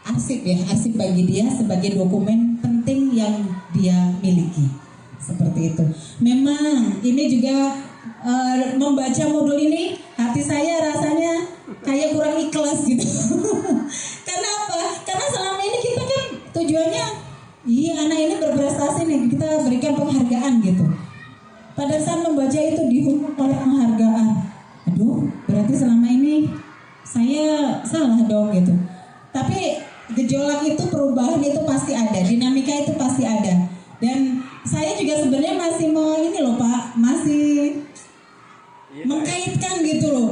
arsip bagi dia, sebagai dokumen penting yang dia miliki. Seperti itu. Memang ini juga membaca modul ini, hati saya rasanya kayak kurang ikhlas gitu. Karena apa? Karena selama ini kita kan tujuannya, iya anak ini berprestasi nih, kita berikan penghargaan gitu. Pada saat membaca itu dihukum oleh penghargaan. Aduh, berarti selama ini saya salah dong gitu. Tapi gejolak itu, perubahan itu pasti ada, dinamika itu pasti ada. Dan saya juga sebenarnya masih mau ini loh Pak, masih mengkaitkan gitu loh.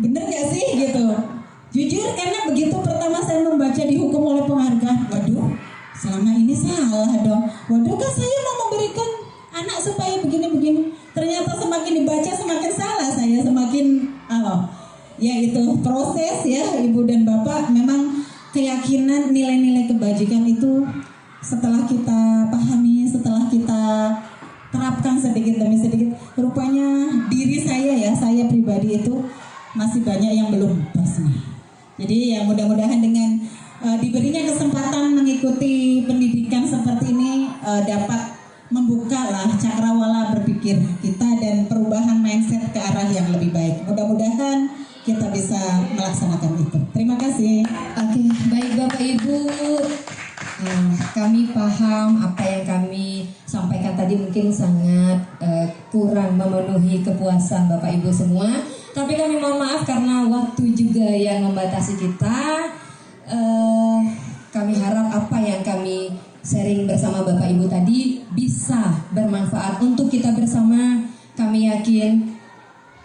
Bener gak sih gitu? Jujur, karena begitu pertama saya membaca dihukum oleh penghargaan, waduh, selama ini salah dong. Waduh, kan saya mau memberikan anak supaya begini-begini. Ternyata semakin dibaca semakin salah saya, semakin ya itu proses ya Ibu dan Bapak. Memang keyakinan nilai-nilai kebajikan itu setelah kita pahami, setelah kita terapkan sedikit demi sedikit, rupanya diri saya pribadi itu masih banyak yang belum pas nih. Jadi ya mudah-mudahan dengan diberinya kesempatan mengikuti pendidikan seperti ini dapat membuka lah cakrawala berpikir kita dan perubahan mindset ke arah yang lebih baik. Mudah-mudahan kita bisa melaksanakan itu. Terima kasih. Oke, baik Bapak Ibu. Kami paham apa yang kami sampaikan tadi mungkin sangat kurang memenuhi kepuasan Bapak Ibu semua. Tapi kami mohon maaf karena waktu juga yang membatasi kita. Kami harap apa yang kami sharing bersama Bapak Ibu tadi bisa bermanfaat untuk kita bersama. Kami yakin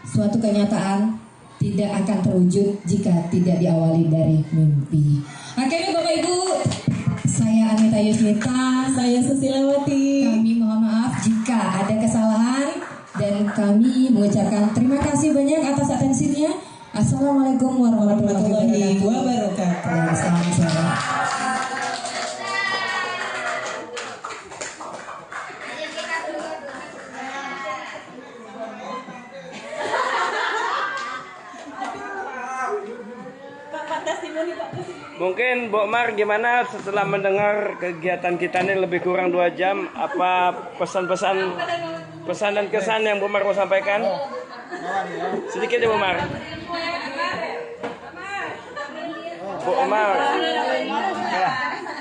suatu kenyataan tidak akan terwujud jika tidak diawali dari mimpi. Akhirnya Bapak Ibu, saya Anita Yusnita, Saya Susilawati. kami mohon maaf jika ada kesalahan dan kami mengucapkan terima kasih banyak atas atensinya. Assalamualaikum warahmatullahi wabarakatuh. Ya, selamat sore. Mungkin Bu Mar gimana setelah mendengar kegiatan kita ini lebih kurang 2 jam, apa pesan-pesan dan kesan yang Bu Mar mau sampaikan? Sedikit ya Bu Mar. Bu Umar. Ya.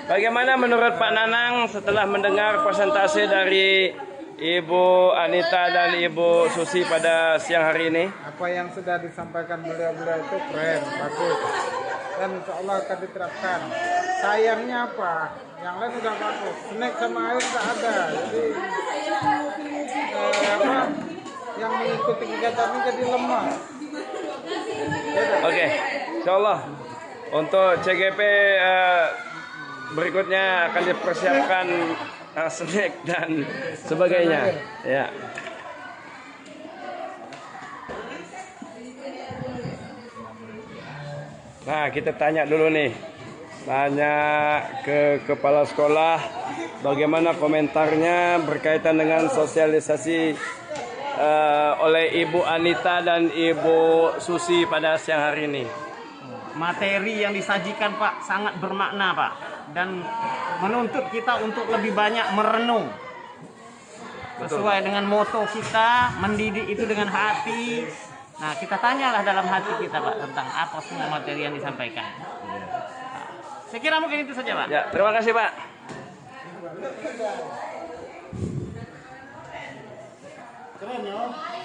Bagaimana menurut Pak Nanang setelah mendengar presentasi dari Ibu Anita dan Ibu Susi pada siang hari ini? Apa yang sudah disampaikan beliau-beliau itu keren, bagus, dan insya Allah akan diterapkan. Sayangnya apa? Yang lain udah bagus, snack sama air tak ada. Jadi yang mengikuti kegiatan ini jadi lemah. Oke, insya Allah untuk CGP berikutnya akan dipersiapkan snack dan sebagainya. Ya. Nah, kita tanya dulu nih. Tanya ke kepala sekolah bagaimana komentarnya berkaitan dengan sosialisasi oleh Ibu Anita dan Ibu Susi pada siang hari ini. Materi yang disajikan Pak sangat bermakna Pak, dan menuntut kita untuk lebih banyak merenung sesuai dengan moto kita, mendidik itu dengan hati. Nah, kita tanyalah dalam hati kita Pak tentang apa semua materi yang disampaikan. Saya kira mungkin itu saja Pak. Ya, terima kasih Pak.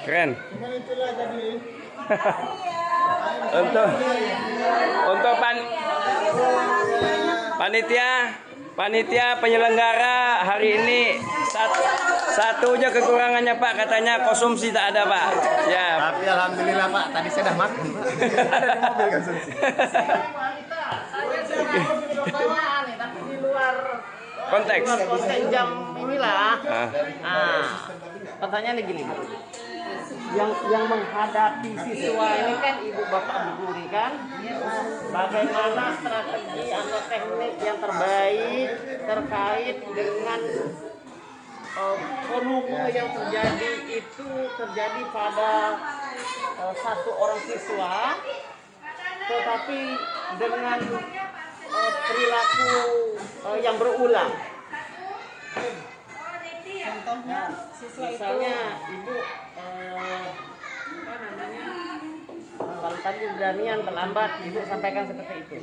Keren. untuk panitia penyelenggara hari ini satu aja kekurangannya Pak, katanya konsumsi tak ada Pak. Ya. Tapi alhamdulillah Pak, tadi saya sudah makan. Ada di mobil konsumsi. Tapi di luar Konteks jam inilah. Pertanyaannya gini, yang menghadapi siswa ini kan ibu bapak guru ini kan, bagaimana strategi atau teknik yang terbaik terkait dengan volume yang terjadi pada satu orang siswa, tetapi dengan perilaku yang berulang. Contohnya siswa misalnya ibu kalau tadi beranian terlambat, ibu sampaikan seperti itu.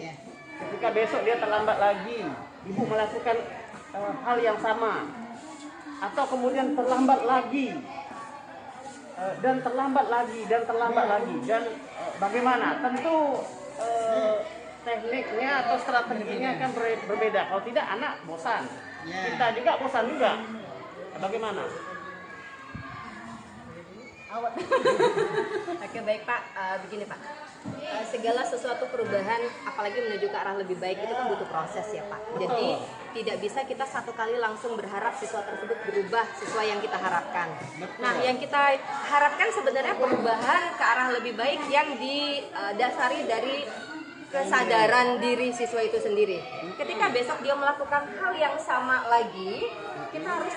Ketika besok dia terlambat lagi, ibu melakukan hal yang sama, atau kemudian terlambat lagi dan terlambat lagi dan bagaimana? Tentu tekniknya atau strateginya kan berbeda. Kalau tidak anak bosan, kita juga bosan juga. Bagaimana? Oke, baik Pak. Begini Pak, segala sesuatu perubahan apalagi menuju ke arah lebih baik itu kan butuh proses ya Pak. Jadi tidak bisa kita satu kali langsung berharap siswa tersebut berubah sesuai yang kita harapkan. Nah, yang kita harapkan sebenarnya perubahan ke arah lebih baik yang didasari dari kesadaran diri siswa itu sendiri. Ketika besok dia melakukan hal yang sama lagi, kita harus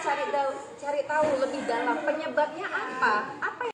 cari tahu lebih dalam penyebabnya apa